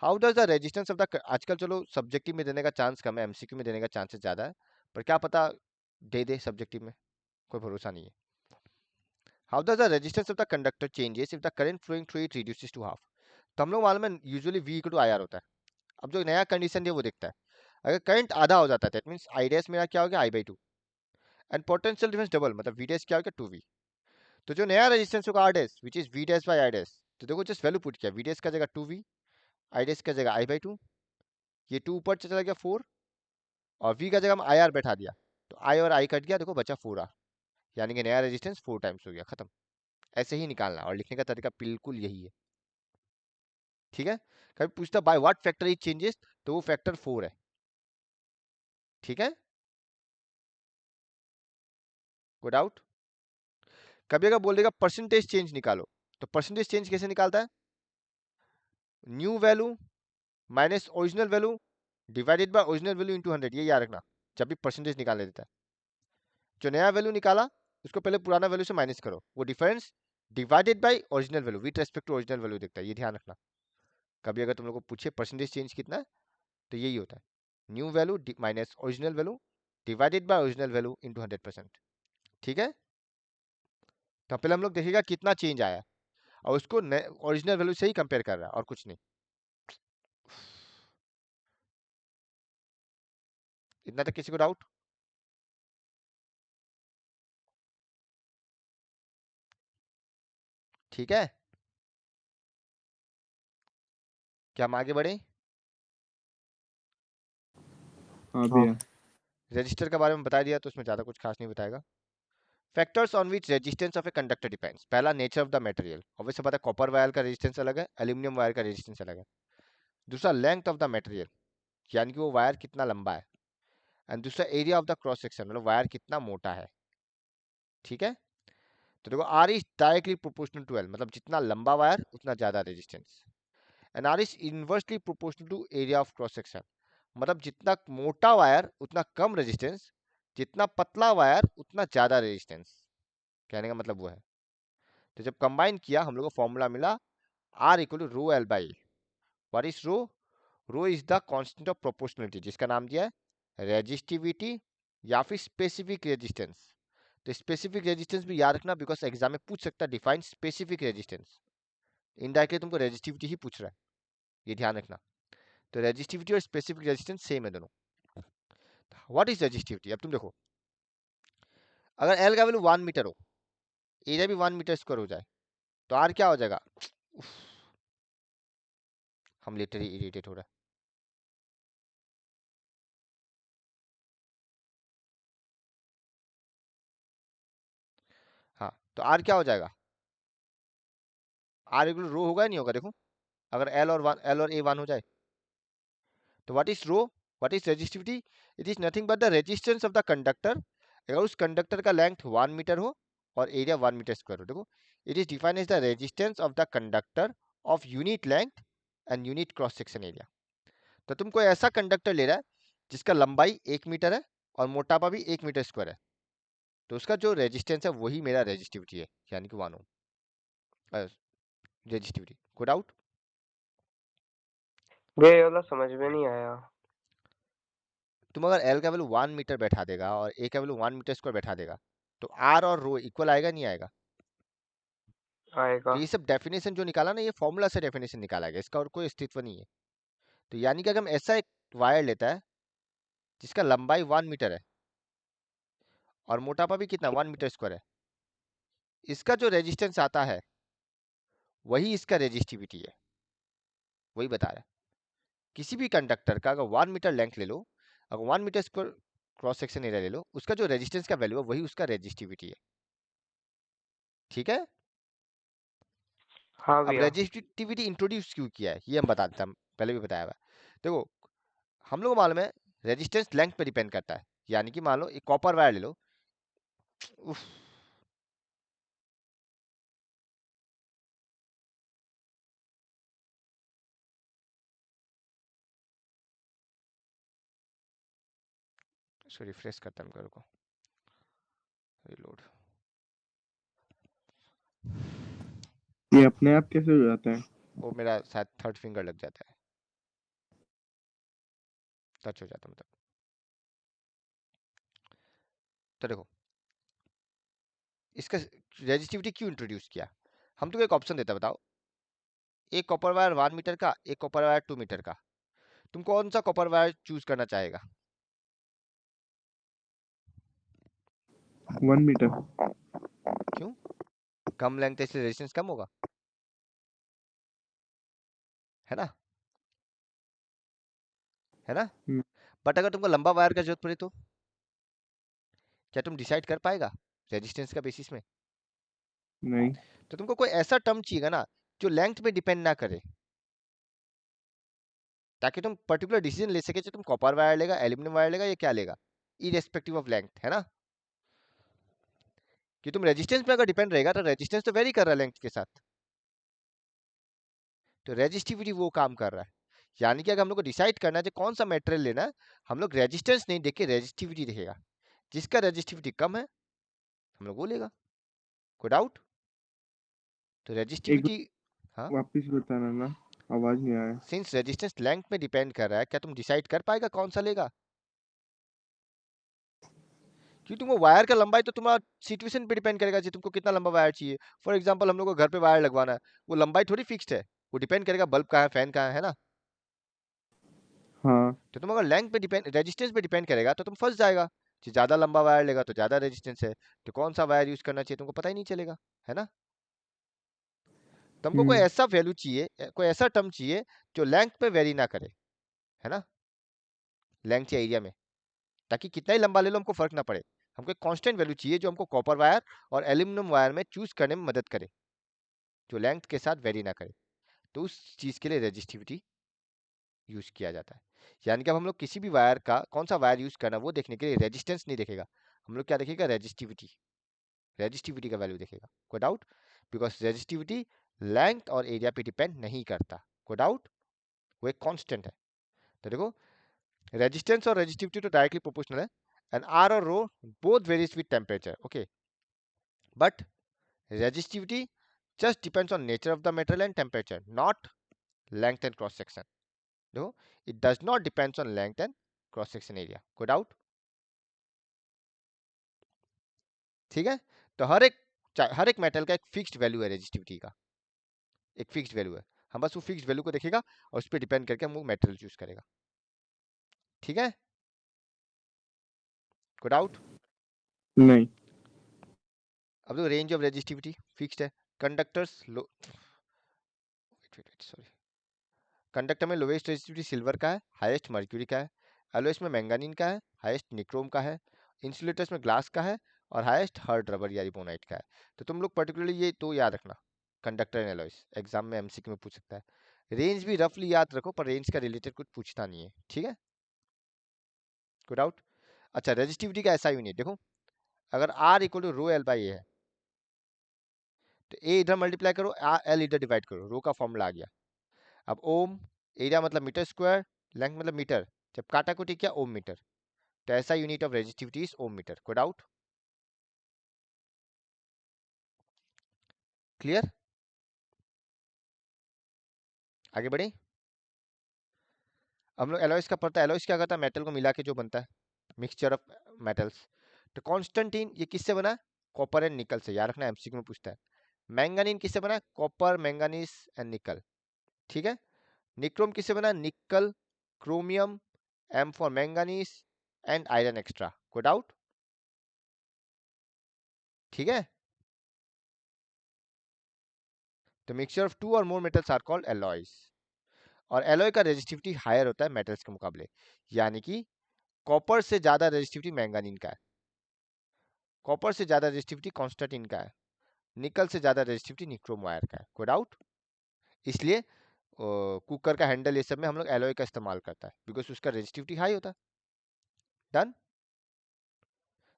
How does the resistance of the, आजकल चलो सब्जेक्टिव में देने का चांस कम है, एमसीक्यू में देने का चांसेस ज्यादा है, पर क्या पता दे दे सब्जेक्टिव में, कोई भरोसा नहीं है। How does the resistance of the conductor changes if the current flowing through it reduces to half. तो हम लोग मालूम है usually V equal to IR होता है। अब जो नया कंडीशन है वो देखता है, अगर करंट आधा हो जाता है दैट मींस I डैश मेरा क्या हो गया I/2 and potential difference double, मतलब V डैश क्या हो गया 2V। तो जो नया रेजिस्टेंस होगा R dash which is V dash by I dash, तो देखो जस्ट वैल्यू पुट किया, V डैश का जगह 2V, I डैश का जगह I/2, ये 2 ऊपर चला गया 4 और V का जगह हम IR बैठा दिया, तो I और I कट गया, देखो बचा 4R, यानी कि नया रेजिस्टेंस 4 टाइम्स हो गया, खत्म। ऐसे ही निकालना और लिखने का तरीका बिल्कुल यही है, ठीक है। कभी पूछता by what factor it changes, तो वो फैक्टर 4 है, ठीक है। कोई डाउट? कभी अगर बोल देगा परसेंटेज चेंज निकालो, तो परसेंटेज चेंज कैसे निकालता है, new value minus original value divided by original value into 100, ये याद रखना जब भी परसेंटेज निकालने देता है। जो नया वैल्यू निकाला उसको पहले पुराना वैल्यू से माइनस करो, वो difference divided by original value with respect to original value देखता है, ये ध्यान रखना। कभी अगर तुम लोग को पूछे परसेंटेज चेंज कितना है, तो यही होता है, new value minus original value divided by original value into 100%, ठीक है। तो पहले हम लोग देखेगा कितना चेंज आया और उसको ओरिजिनल वैल्यू से ही कंपेयर कर रहा है और कुछ नहीं। इतना तक किसी को डाउट? ठीक है, क्या हम आगे बढ़े। हाँ हाँ भैया। रजिस्टर के बारे में बता दिया तो उसमें ज्यादा कुछ खास नहीं बताएगा। Factors on which resistance of a conductor depends, पहला nature of the material, obviously पता है कॉपर वायर का रेजिस्टेंस अलग है, एल्यूमिनियम वायर का रेजिस्टेंस अलग है। दूसरा लेंथ ऑफ द मटेरियल, यानी कि वो वायर कितना लंबा है, एंड दूसरा area of the cross section, मतलब वायर कितना मोटा है, ठीक है। तो देखो R is directly proportional to L, मतलब जितना लंबा वायर उतना ज्यादा resistance, and R is inversely proportional to area of cross section, मतलब जितना मोटा वायर उतना कम रेजिस्टेंस, जितना पतला वायर उतना ज्यादा रेजिस्टेंस, कहने का मतलब वो है। तो जब कंबाइन किया हम लोग को फॉर्मूला मिला R equal to rho L by. What is rho? Rho is the constant of proportionality, जिसका नाम दिया है रेजिस्टिविटी या फिर स्पेसिफिक रेजिस्टेंस। तो स्पेसिफिक रेजिस्टेंस भी याद रखना, बिकॉज एग्जाम में पूछ सकता है डिफाइन स्पेसिफिक रेजिस्टेंस। इनडायरेक्टली तुमको रेजिस्टिविटी ही पूछ रहा है, ये ध्यान रखना। तो रेजिस्टिविटी और स्पेसिफिक रेजिस्टेंस सेम है दोनों। What is resistivity? अब तुम देखो, अगर एल का वैल्यू 1 मीटर हो, एरिया भी 1 मीटर स्क्वायर हो जाए, तो आर क्या हो जाएगा? उफ, हम लिटरली इरिटेट हो रहा है। हाँ, तो आर क्या हो जाएगा? आर इक्वल रो होगा नहीं होगा? देखो, अगर एल और ए 1 हो जाए, तो what is rho? What is resistivity? It is nothing but the resistance of the conductor. अगर उस कंडक्टर का लेंथ 1 मीटर हो और एरिया 1 मीटर स्क्वायर हो, देखो it is defined as the resistance of the conductor of unit length and unit cross section area. तो तुमको ऐसा कंडक्टर ले रहा है जिसका लंबाई 1 मीटर है और मोटापा भी 1 मीटर स्क्वायर है, तो उसका जो रेजिस्टेंस है वही मेरा रेजिस्टिविटी है, यानी कि 1 ओम रेजिस्टिविटी। कोई डाउट? भैया ये वाला समझ में नहीं आया। तुम अगर एल का वैल्यू 1 मीटर बैठा देगा और ए का वैल्यू 1 मीटर स्क्वायर बैठा देगा, तो आर और रो इक्वल आएगा नहीं आएगा? आएगा। तो ये सब डेफिनेशन जो निकाला ना, ये फॉर्मूला से डेफिनेशन निकाला गया, इसका और कोई अस्तित्व नहीं है। तो यानी कि अगर हम ऐसा एक वायर लेता है जिसका लंबाई 1 मीटर है और मोटापा भी कितना 1 मीटर स्क्वायर है, इसका जो रेजिस्टेंस आता है वही इसका रेजिस्टिविटी है, वही बता रहा है। किसी भी कंडक्टर का अगर 1 मीटर लेंथ ले लो, अगर 1 metre square cross section area ले लो, उसका जो रेजिस्टेंस का वैल्यू है वही उसका रेजिस्टिविटी है। ठीक है? हाँ अब भैया। रेजिस्टिविटी इंट्रोड्यूस क्यों किया है ये हम बता देते हैं, पहले भी बताया हुआ है। देखो, हम लोग को मालूम है रेजिस्टेंस लेंथ पे डिपेंड करता है। यानी कि मान लो एक कॉपर वायर ले लो, उफ, इसको रिफ्रेश करता हूँ, को रिलोड। ये अपने आप कैसे हो जाता है? वो मेरा शायद थर्ड फिंगर लग जाता है, टच हो जाता है मतलब। तो देखो, इसका रेजिस्टिविटी क्यों इंट्रोड्यूस किया? हम तुमको एक ऑप्शन देता, बताओ, एक कॉपर वायर 1 मीटर का, एक कॉपर वायर 2 मीटर का, तुम कौन सा कॉपर वायर चूज करना चाहेगा? 1 मीटर। क्यों? कम लेंथ इसलिए रेजिस्टेंस कम होगा, है ना? है ना? हम्म। बट अगर तुमको लंबा वायर का जरूरत पड़े तो क्या तुम डिसाइड कर पाएगा रेजिस्टेंस का बेसिस में? नहीं। तो तुमको कोई ऐसा टर्म चाहिएगा ना जो लेंथ पे डिपेंड ना करे, ताकि तुम पर्टिकुलर डिसीजन ले सके, तुम कॉपर वायर लेगा, एल्यूमिनियम वायर लेगा या क्या लेगा, इरेस्पेक्टिव ऑफ लेंथ, है ना? कि तुम रेजिस्टेंस पे अगर डिपेंड रहेगा तो रेजिस्टेंस तो वेरी कर रहा है लेंथ के साथ, तो रेजिस्टिविटी वो काम कर रहा है। यानी कि अगर हम लोग को डिसाइड करना है कि कौन सा मटेरियल लेना है, हम लोग रेजिस्टेंस नहीं देख के रेजिस्टिविटी देखेगा, जिसका रेजिस्टिविटी कम है हम लोग वो लेगा। कोई डाउट? तो एक रेजिस्टिविटी, हाँ, वापिस बताना ना, आवाज नहीं आया। सिंस रेजिस्टेंस लेंथ में डिपेंड कर रहा है, क्या तुम डिसाइड कर पाएगा कौन सा लेगा? क्योंकि तुमको वायर का लंबाई तो तुम्हारा सिचुएशन पे डिपेंड करेगा कि तुमको कितना लंबा वायर चाहिए। फॉर एग्जांपल हम लोग को घर पे वायर लगवाना है, वो लंबाई थोड़ी फिक्स्ड है, वो डिपेंड करेगा बल्ब कहाँ है, फैन कहाँ है ना? हाँ। तो तुम अगर लेंथ पे डिपेंड, रेजिस्टेंस पे डिपेंड करेगा तो तुम फंस जाएगा कि ज्यादा लंबा वायर लेगा तो ज्यादा रेजिस्टेंस है, तो कौन सा वायर यूज करना चाहिए तुमको पता ही नहीं चलेगा, है ना? तुमको कोई हम्म। ऐसा वैल्यू चाहिए, कोई ऐसा टर्म चाहिए जो लेंथ पे वेरी ना करे, है ना? लेंथ या एरिया में, ताकि कितना ही लंबा ले लो हमको फर्क ना पड़े। हमको एक कांस्टेंट वैल्यू चाहिए जो हमको कॉपर वायर और एल्यूमिनियम वायर में चूज करने में मदद करे, जो लेंथ के साथ वेरी ना करे। तो उस चीज के लिए रेजिस्टिविटी यूज किया जाता है। यानी कि अब हम लोग किसी भी वायर का कौन सा वायर यूज करना वो देखने के लिए रेजिस्टेंस नहीं देखेगा, हम लोग क्या देखेगा? रेजिस्टिविटी, रेजिस्टिविटी का वैल्यू देखेगा। कोई डाउट? बिकॉज रेजिस्टिविटी लेंथ और एरिया पे डिपेंड नहीं करता। कोई डाउट? वो एक कांस्टेंट है। तो देखो, रेजिस्टेंस और रेजिस्टिविटी तो डायरेक्टली प्रोपोर्शनल है। and R or rho both varies with temperature. Okay, but resistivity just depends on nature of the material and temperature, not length and cross section. No, it does not depends on length and cross section area. कोई डाउट? ठीक है, तो हर एक मेटल का एक फिक्स्ड वैल्यू है रेजिस्टिविटी का, एक फिक्स्ड वैल्यू है. हम बस वो फिक्स्ड वैल्यू को देखेगा और उस पर डिपेंड करके हम वो मेटेरियल चूज करेगा. ठीक है, कोई डाउट? नहीं. अब तो रेंज ऑफ रेजिस्टिविटी फिक्स्ड है. कंडक्टर्स सॉरी, कंडक्टर में लोवेस्ट रेजिस्टिविटी सिल्वर का है, हाईएस्ट मर्क्यूरी का है. एलोयस में मैंगानीन का है, हाईएस्ट निक्रोम का है. इंसुलेटर्स में ग्लास का है और हाईएस्ट हर्ड रबर या रिबोनाइट का है. तो तुम लोग पर्टिकुलरली ये तो याद रखना, कंडक्टर एंड एलोयस एग्जाम में एमसीक्यू में पूछ सकता है. रेंज भी रफली याद रखो, पर रेंज का रिलेटेड कुछ पूछता नहीं है. ठीक है, कोई डाउट? अच्छा, रेजिस्टिविटी का ऐसा यूनिट देखो, अगर R equal to rho L by A है, तो ए इधर मल्टीप्लाई करो, एल इधर डिवाइड करो, रो का फॉर्मूला आ गया. अब ओम, एरिया मतलब मीटर स्क्वायर, लेंथ मतलब मीटर, जब काटा कुटी किया ओम मीटर, तो ऐसा unit of resistivity is ohm metre. कोई डाउट? क्लियर? आगे बढ़े. हम लोग एलॉयस का पढ़ता है. एलॉयस क्या करता है? मेटल को मिला के जो बनता है, मिक्सचर ऑफ मेटल्स. तो कॉन्स्टेंटीन ये किससे बना? कॉपर एंड निकल से. याद रखना, एमसीक्यू में पूछता है. मैंगानीन किससे बना? कॉपर, मैंगानीज एंड निकल. ठीक है. निक्रोम किससे बना? Nickel, chromium, M for manganese and iron extra. कोई डाउट? ठीक है, तो मिक्सचर ऑफ टू और more metals are called alloys. और एलॉय का रेजिस्टिविटी हायर होता है मेटल्स के मुकाबले, यानी कि कॉपर से ज्यादा रेजिस्टिविटी मैंगानीन का है, कॉपर से ज्यादा रेजिस्टिविटी कॉन्स्टेंटीन का है, निकल से ज्यादा रेजिस्टिविटी निक्रोम वायर का है. कोई डाउट? इसलिए कुकर का हैंडल ये सब में हम लोग एलॉय का इस्तेमाल करता है, बिकॉज उसका रेजिस्टिविटी हाई होता है. डन.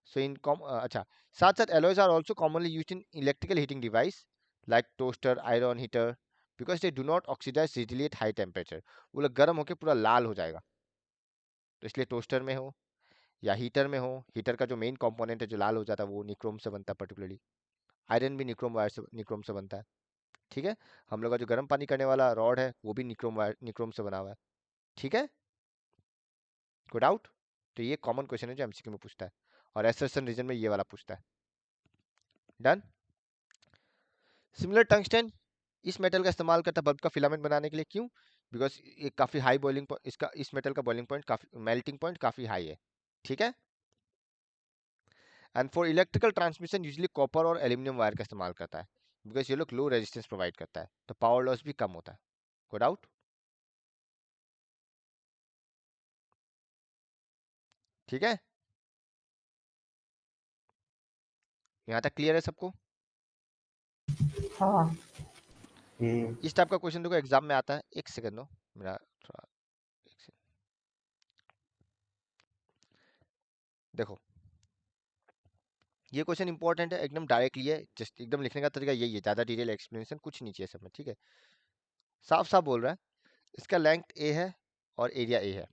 सो इन अच्छा, साथ साथ alloys are also commonly used in electrical heating device like toaster, iron heater, because they do not oxidise easily at high temperature. वो लोग गर्म होकर पूरा लाल हो जाएगा, तो इसलिए टोस्टर में हो या हीटर में हो, हीटर का जो मेन कंपोनेंट है जो लाल हो जाता है वो निक्रोम से बनता है. पर्टिकुलरली आयरन भी निक्रोम वायर से, निक्रोम से बनता है. ठीक है, हम लोग का जो गर्म पानी करने वाला रॉड है वो भी निक्रोम वायर, निक्रोम से बना हुआ है. ठीक है, कोई डाउट? तो ये कॉमन क्वेश्चन है जो एमसीक्यू में पूछता है, और एसएसएन रीजन में ये वाला पूछता है. डन. सिमिलर टंगस्टन इस मेटल का इस्तेमाल करता है बल्ब का फिलामेंट बनाने के लिए. क्यों? बिकॉज ये काफी हाई बॉइलिंग, इसका इस मेटल का बॉइलिंग पॉइंट काफी, मेल्टिंग पॉइंट काफी हाई है. ठीक है. And for electrical transmission usually copper और एल्यूमिनियम वायर का इस्तेमाल करता है, बिकॉज ये लोग लो रेजिस्टेंस प्रोवाइड करता है, तो पावर लॉस भी कम होता है. कोई डाउट? ठीक है, यहाँ तक क्लियर है सबको? हाँ. इस टाइप का क्वेश्चन देखो एग्जाम में आता है. एक सेकंड दो मेरा थोड़ा, एक सेकंड. देखो ये क्वेश्चन इंपॉर्टेंट है, एकदम डायरेक्टली है, जस्ट एकदम लिखने का तरीका यही है, ज्यादा डिटेल एक्सप्लेनेशन कुछ नहीं चाहिए सब में. ठीक है, साफ साफ बोल रहा है. इसका लेंथ ए है और एरिया ए है.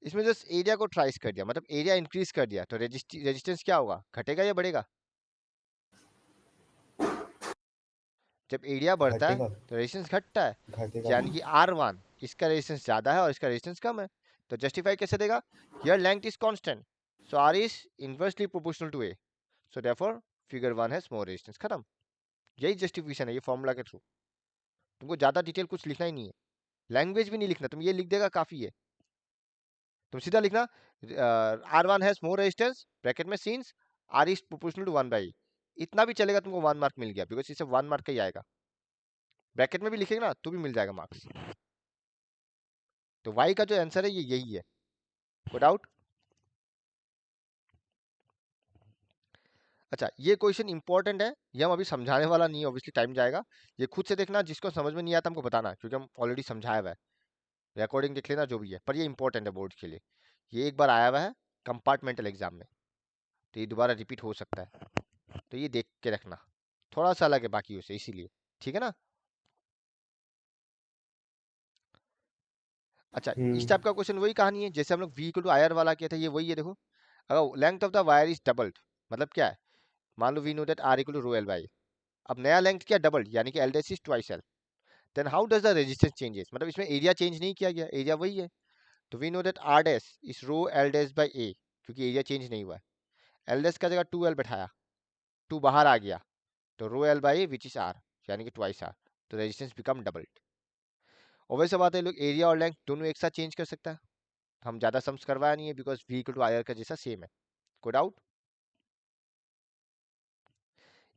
इसमें जस्ट एरिया को ट्राइस कर दिया, मतलब एरिया इंक्रीज कर दिया, तो रेजिस्टेंस क्या होगा? घटेगा या बढ़ेगा? जब एरिया बढ़ता है घटेगा. तो रेजिस्टेंस घटता है, घटेगा. यानी कि R1 इसका रेजिस्टेंस ज्यादा है और इसका रेजिस्टेंस कम है, तो जस्टिफाई कैसे देगा? Here length is constant, so R is inversely proportional to A, so therefore figure 1 has more resistance. खत्म. यही जस्टिफिकेशन है ये फॉर्मूला के थ्रू. तुमको ज्यादा डिटेल कुछ लिखना ही नहीं है, लैंग्वेज भी नहीं लिखना, तुम ये लिख देगा काफी है. तुम सीधा लिखना R1 has more resistance bracket में since R is proportional to 1 by, इतना भी चलेगा, तुमको 1 मार्क मिल गया, बिकॉज इसे 1 मार्क का ही आएगा. ब्रैकेट में भी लिखेगा ना तो भी मिल जाएगा मार्क्स. तो y का जो आंसर है ये यही है. कोई डाउट? अच्छा, ये क्वेश्चन इंपॉर्टेंट है, ये हम अभी समझाने वाला नहीं है, ऑब्वियसली टाइम जाएगा. ये खुद से देखना, जिसको समझ में नहीं आता हमको बताना, क्योंकि हम ऑलरेडी समझाया हुआ है. रिकॉर्डिंग देख लेना जो भी है, पर ये इंपॉर्टेंट है बोर्ड के लिए. ये एक बार आया हुआ है कंपार्टमेंटल एग्जाम में, तो ये दोबारा रिपीट हो सकता है, तो ये देख के रखना. थोड़ा सा अलग है बाकी से, इसीलिए. ठीक है ना? अच्छा, इस टाइप का क्वेश्चन वही कहानी है जैसे हम लोग V इक्वल टू IR वाला किया था, ये वही है. देखो अगर length of the wire is doubled, मतलब क्या है, मान लो we know that R equal to rho L by, अब नया लेंथ क्या डबल्ड, यानी कि L dash is twice L, then how does the resistance changes, मतलब इसमें एरिया चेंज नहीं किया गया, एरिया वही है, तो we know that R dash is rho L dash by A, क्योंकि एरिया चेंज नहीं हुआ है, एल डैश का जगह 2 एल बैठाया, 2 बाहर आ गया, तो rho L by A which is R, यानी कि ट्वाइस आर, तो रेजिस्टेंस बिकम डबल्ड। और वैसे बात है, लोग एरिया और लेंथ दोनों एक साथ चेंज कर सकता है, हम ज्यादा सम्स करवाया नहीं है because V equal to I R का जैसा सेम है, कोई डाउट?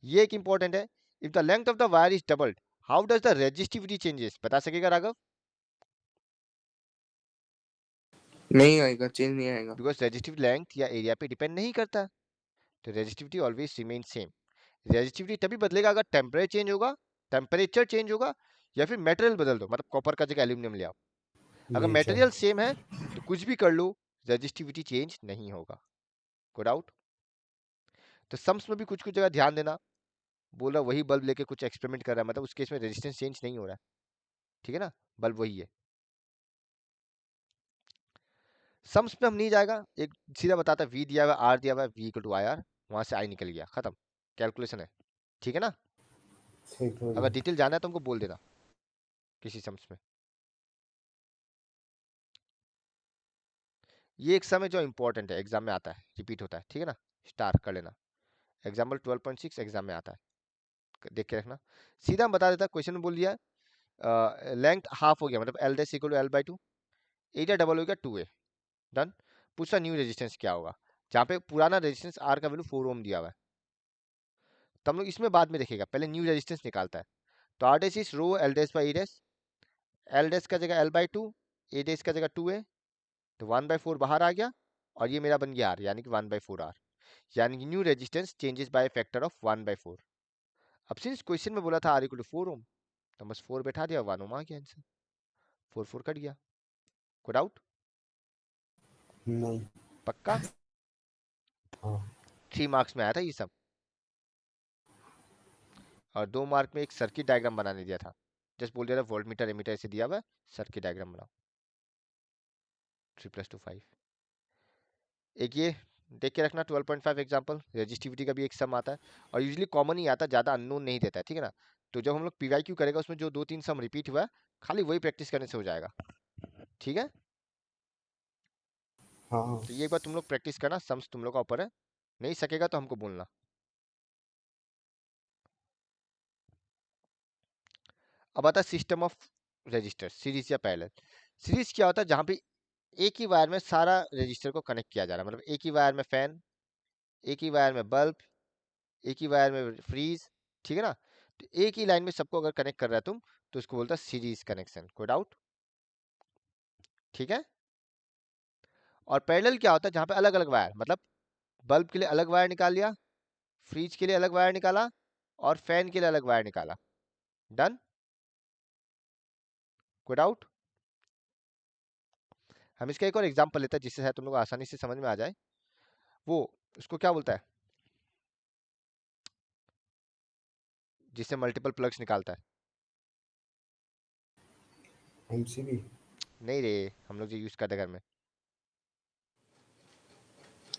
ये एक इंपॉर्टेंट है, if the length of the wire is doubled how does the resistivity changes, बता सकेगा राघव? नहीं आएगा, चेंज नहीं आएगा। बिकॉज रेजिस्टिव लेंथ या एरिया पे डिपेंड नहीं करता, तो resistivity always remain same. Resistivity तभी बदलेगा अगर टेम्परेचर चेंज होगा या फिर मटेरियल बदल दो, मतलब कॉपर का जगह एल्यूमिनियम ले आओ, अगर नेचर। मटेरियल सेम है तो कुछ भी कर लो रेजिस्टिविटी चेंज नहीं होगा, कोई डाउट? तो सम्स में भी कुछ कुछ जगह ध्यान देना, बोल रहा वही बल्ब लेके कुछ एक्सपेरिमेंट कर रहा है, मतलब उस केस में रेजिस्टेंस चेंज नहीं हो रहा है, ठीक है ना, बल्ब वही है। सम्स में हम नहीं जाएगा, एक सीधा बताता है, वी दिया हुआ आर दिया हुआ, V equal to I R, वहां से आई निकल गया, खत्म, कैलकुलेशन है, ठीक है ना? ठीक हो अगर गया। डिटेल जाना है तो हमको बोल देना किसी सम्स में। ये एक समय जो इंपॉर्टेंट है, एग्जाम में आता है, रिपीट होता है, ठीक है ना, स्टार कर लेना, एग्जाम्पल 12.6 एग्जाम में आता है, देख के रखना। सीधा हम बता देता, क्वेश्चन में बोल दिया लेंथ हाफ हो गया, मतलब L dash equal to L by 2, area double हो गया 2a, डन। पूछा न्यू रेजिस्टेंस क्या होगा, जहाँ पे पुराना रेजिस्टेंस आर का वैल्यू 4 ओम दिया हुआ है, तो हम लोग इसमें बाद में देखेगा, पहले न्यू रेजिस्टेंस निकालता है, तो R dash is rho L dash by A dash, L dash का जगह एल बाई 2, ए डैश का जगह 2a, तो 1/4 बाहर आ गया, और ये मेरा बन गया आर, यानी कि 1/4 आर, यानी कि new resistance changes by factor of 1/4। अब सिंस क्वेश्चन में बोला था आर इक्वल टू 4 ओम, तो बस 4 बैठा दिया, 1 ओम आ गया आंसर, 4 कट गया, कोई डाउट? नहीं। पक्का? हाँ। 3 मार्क्स में आया था ये सब, और 2 मार्क में एक सर्किट डायग्राम बनाने दिया था, जस्ट बोल दिया था वोल्ट मीटर एमीटर ऐसे दिया हुआ है, सर्किट डायग्राम बनाओ, 3 + 2 5। एक ये देख के रखना 12.5 एग्जाम्पल, रेजिस्टिविटी का भी एक सम आता है, और यूजुअली कॉमन ही आता है, ज़्यादा अननोन नहीं देता है, ठीक है ना? तो जब हम लोग PYQ करेगा उसमें जो 2-3 सम रिपीट हुआ है, खाली वही प्रैक्टिस करने से हो जाएगा, ठीक है? हाँ। तो ये एक बार तुम लोग प्रैक्टिस करना, सम्स तुम लोग का ऊपर है, नहीं सकेगा तो हमको बोलना। अब आता है सिस्टम ऑफ रजिस्टर, सीरीज या पैरेलल। सीरीज क्या होता है, जहाँ पे एक ही वायर में सारा रजिस्टर को कनेक्ट किया जा रहा है, मतलब एक ही वायर में फैन, एक ही वायर में बल्ब, एक ही वायर में फ्रीज, ठीक है ना? तो एक ही लाइन में सबको अगर कनेक्ट कर रहा है तुम, तो उसको बोलता है सीरीज कनेक्शन, कोई डाउट? ठीक है। और पैरेलल क्या होता है, जहाँ पे अलग अलग वायर, मतलब बल्ब के लिए अलग वायर निकाल लिया, फ्रीज के लिए अलग वायर निकाला, और फैन के लिए अलग वायर निकाला, डन, कोई डाउट? हम इसका एक और एग्जांपल लेते हैं जिससे शायद तुम लोग आसानी से समझ में आ जाए, वो उसको क्या बोलता है, जिससे मल्टीपल प्लग्स निकालता है? MCB। नहीं रे, हम लोग जो यूज करते हैं घर में,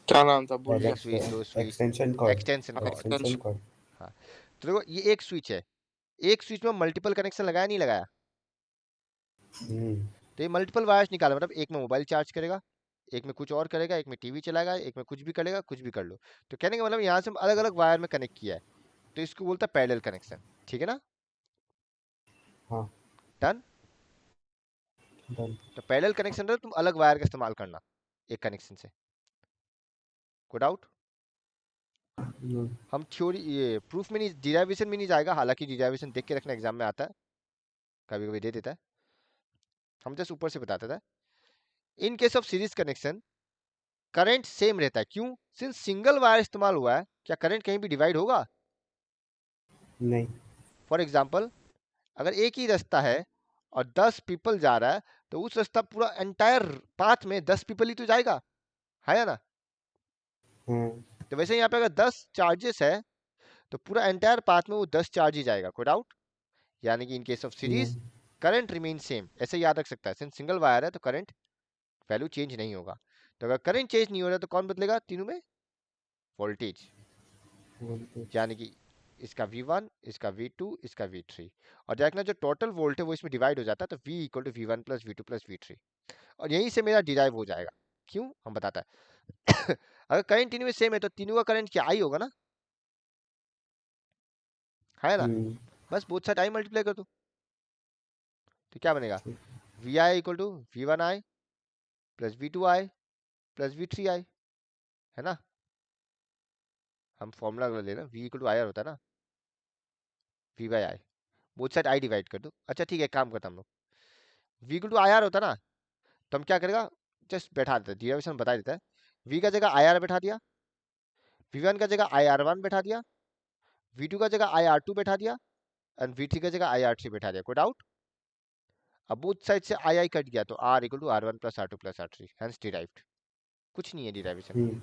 क्या नाम था, भूल गया। एक स्विच, दो switch, extension cord. Extension cord. Extension cord. हाँ, तो देखो ये एक स्विच है, एक स्विच में मल्टीपल कनेक्शन लगाया नहीं लगाया, तो ये मल्टीपल वायर्स निकाला, मतलब एक में मोबाइल चार्ज करेगा, एक में कुछ और करेगा, एक में टीवी चलाएगा, एक में कुछ भी करेगा, कुछ भी कर लो, तो कहने का मतलब यहाँ से हम अलग अलग वायर में कनेक्ट किया है, तो इसको बोलता है पैरेलल कनेक्शन, ठीक है ना? हाँ। डन। डन। तो पैरेलल कनेक्शन है, तुम अलग वायर का इस्तेमाल करना एक कनेक्शन से, कोई डाउट? हम थ्योरी ये प्रूफ में नहीं, डिराइवेशन में नहीं जाएगा, हालांकि डिराइवेशन देख के रखना, एग्जाम में आता है, कभी कभी दे देता है, हम जस्ट ऊपर से बताता था। In case of series connection current same रहता है, क्यों? सिंस सिंगल वायर इस्तेमाल हुआ है, क्या करंट कहीं भी डिवाइड होगा? नहीं। फॉर एग्जाम्पल, अगर एक ही रास्ता है और 10 पीपल जा रहा है, तो उस रास्ता पूरा एंटायर पाथ में 10 पीपल ही तो जाएगा, है या ना? तो वैसे यहाँ पे अगर 10 चार्जेस है, तो पूरा एंटायर पाथ में वो 10 चार्ज ही जाएगा, कोई डाउट? यानी कि in case of series current remain same, ऐसे याद रख सकता है, सिंस सिंगल वायर है तो करंट वैल्यू चेंज नहीं होगा। तो अगर करंट चेंज नहीं हो रहा तो कौन बदलेगा तीनों में? वोल्टेज। वोल्टेज। यानी कि इसका V1, इसका V2, इसका V3, और देखना जो टोटल वोल्ट है वो इसमें डिवाइड हो जाता है, तो V equal to V1 plus V2 plus V3, और यहीं से मेरा डिराइव हो जाएगा। क्यों हम बताता है अगर करंट तीनों में सेम है तो तीनों का करंट क्या आई होगा ना, है ना? बस बोथ साइड आई मल्टीप्लाई कर दो, तो क्या बनेगा? ठीक। V I equal to V1I plus V2I plus V3I, है ना? हम फॉर्मूला अगर लेना V equal to I R होता है ना, V by I, both side I divide कर दो। अच्छा ठीक है, काम करता हम लोग, V equal to I R होता है ना, तो हम क्या करेगा, जस्ट बैठा देते हैं, डिराइवेशन बता देता है। V का जगह आई आर बैठा दिया, V1 का जगह आई आर वन बैठा दिया, V2 का जगह आई आर टू बैठा दिया, एंड V3 का जगह आई आर थ्री बैठा दिया। कोई डाउट? अब बोथ साइड से आई आई कट गया तो R equal to R one plus R two plus R three, hence derived. कुछ नहीं है डिराइवेशन।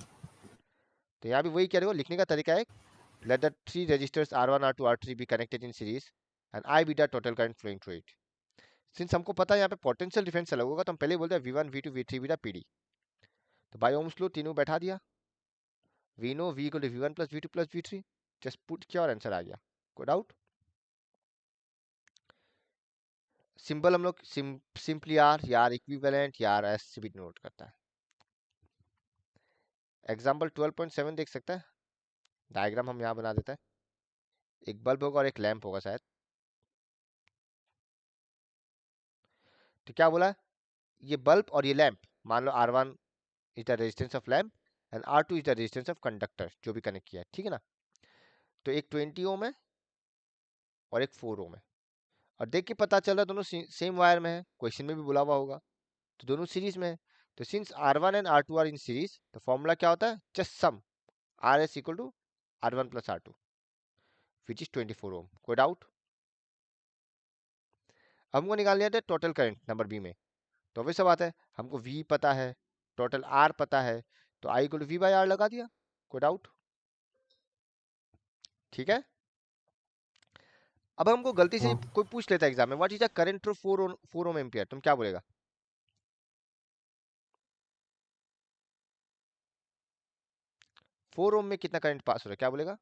तो यहाँ भी वही कह रहे हो, लिखने का तरीका है, let the three registers R1, R2, R3 be connected in series and I be the total current flowing through it. Since हमको पता है यहाँ पे पोटेंशियल डिफरेंस अलग होगा, तो हम पहले बोलते हैं V1, V2, V3 be the PD। तो बाय ओम्स लॉ तीनों बैठा दिया, we know V equal to V1 plus V2 plus V3, just put किया और आंसर आ गया। कोई डाउट? सिंबल हम लोग सिंपली आर या आर इक्विवेलेंट या आर एस से भी नोट करता है। एग्जाम्पल 12.7 देख सकते हैं, डायग्राम हम यहाँ बना देते हैं। एक बल्ब होगा और एक लैंप होगा शायद। तो क्या बोला, ये बल्ब और ये लैंप, मान लो R1 is the resistance of lamp and R2 is the resistance of conductor जो भी कनेक्ट किया है, ठीक है ना? तो एक 20 ओम है और एक 4 ओम है, और देख के पता चल रहा है दोनों सेम वायर में है, क्वेश्चन में भी बोला हुआ होगा, तो दोनों सीरीज में है। तो since R1 and R2 are in series, तो फॉर्मूला क्या होता है, just sum RS equal to R1 plus R2 which is 24 ohm. कोई डाउट? हमको निकाल लिया था टोटल करंट नंबर बी में, तो वैसे बात है, हमको V पता है, टोटल R पता है, तो I equal to V by R लगा दिया। कोई डाउट? ठीक है। अब हमको गलती से हाँ। कोई पूछ लेता है एग्जाम में, what is the current through 4 ohm ampere, तुम क्या बोलेगा? फोर ओम में कितना करंट पास हो रहा है, क्या बोलेगा?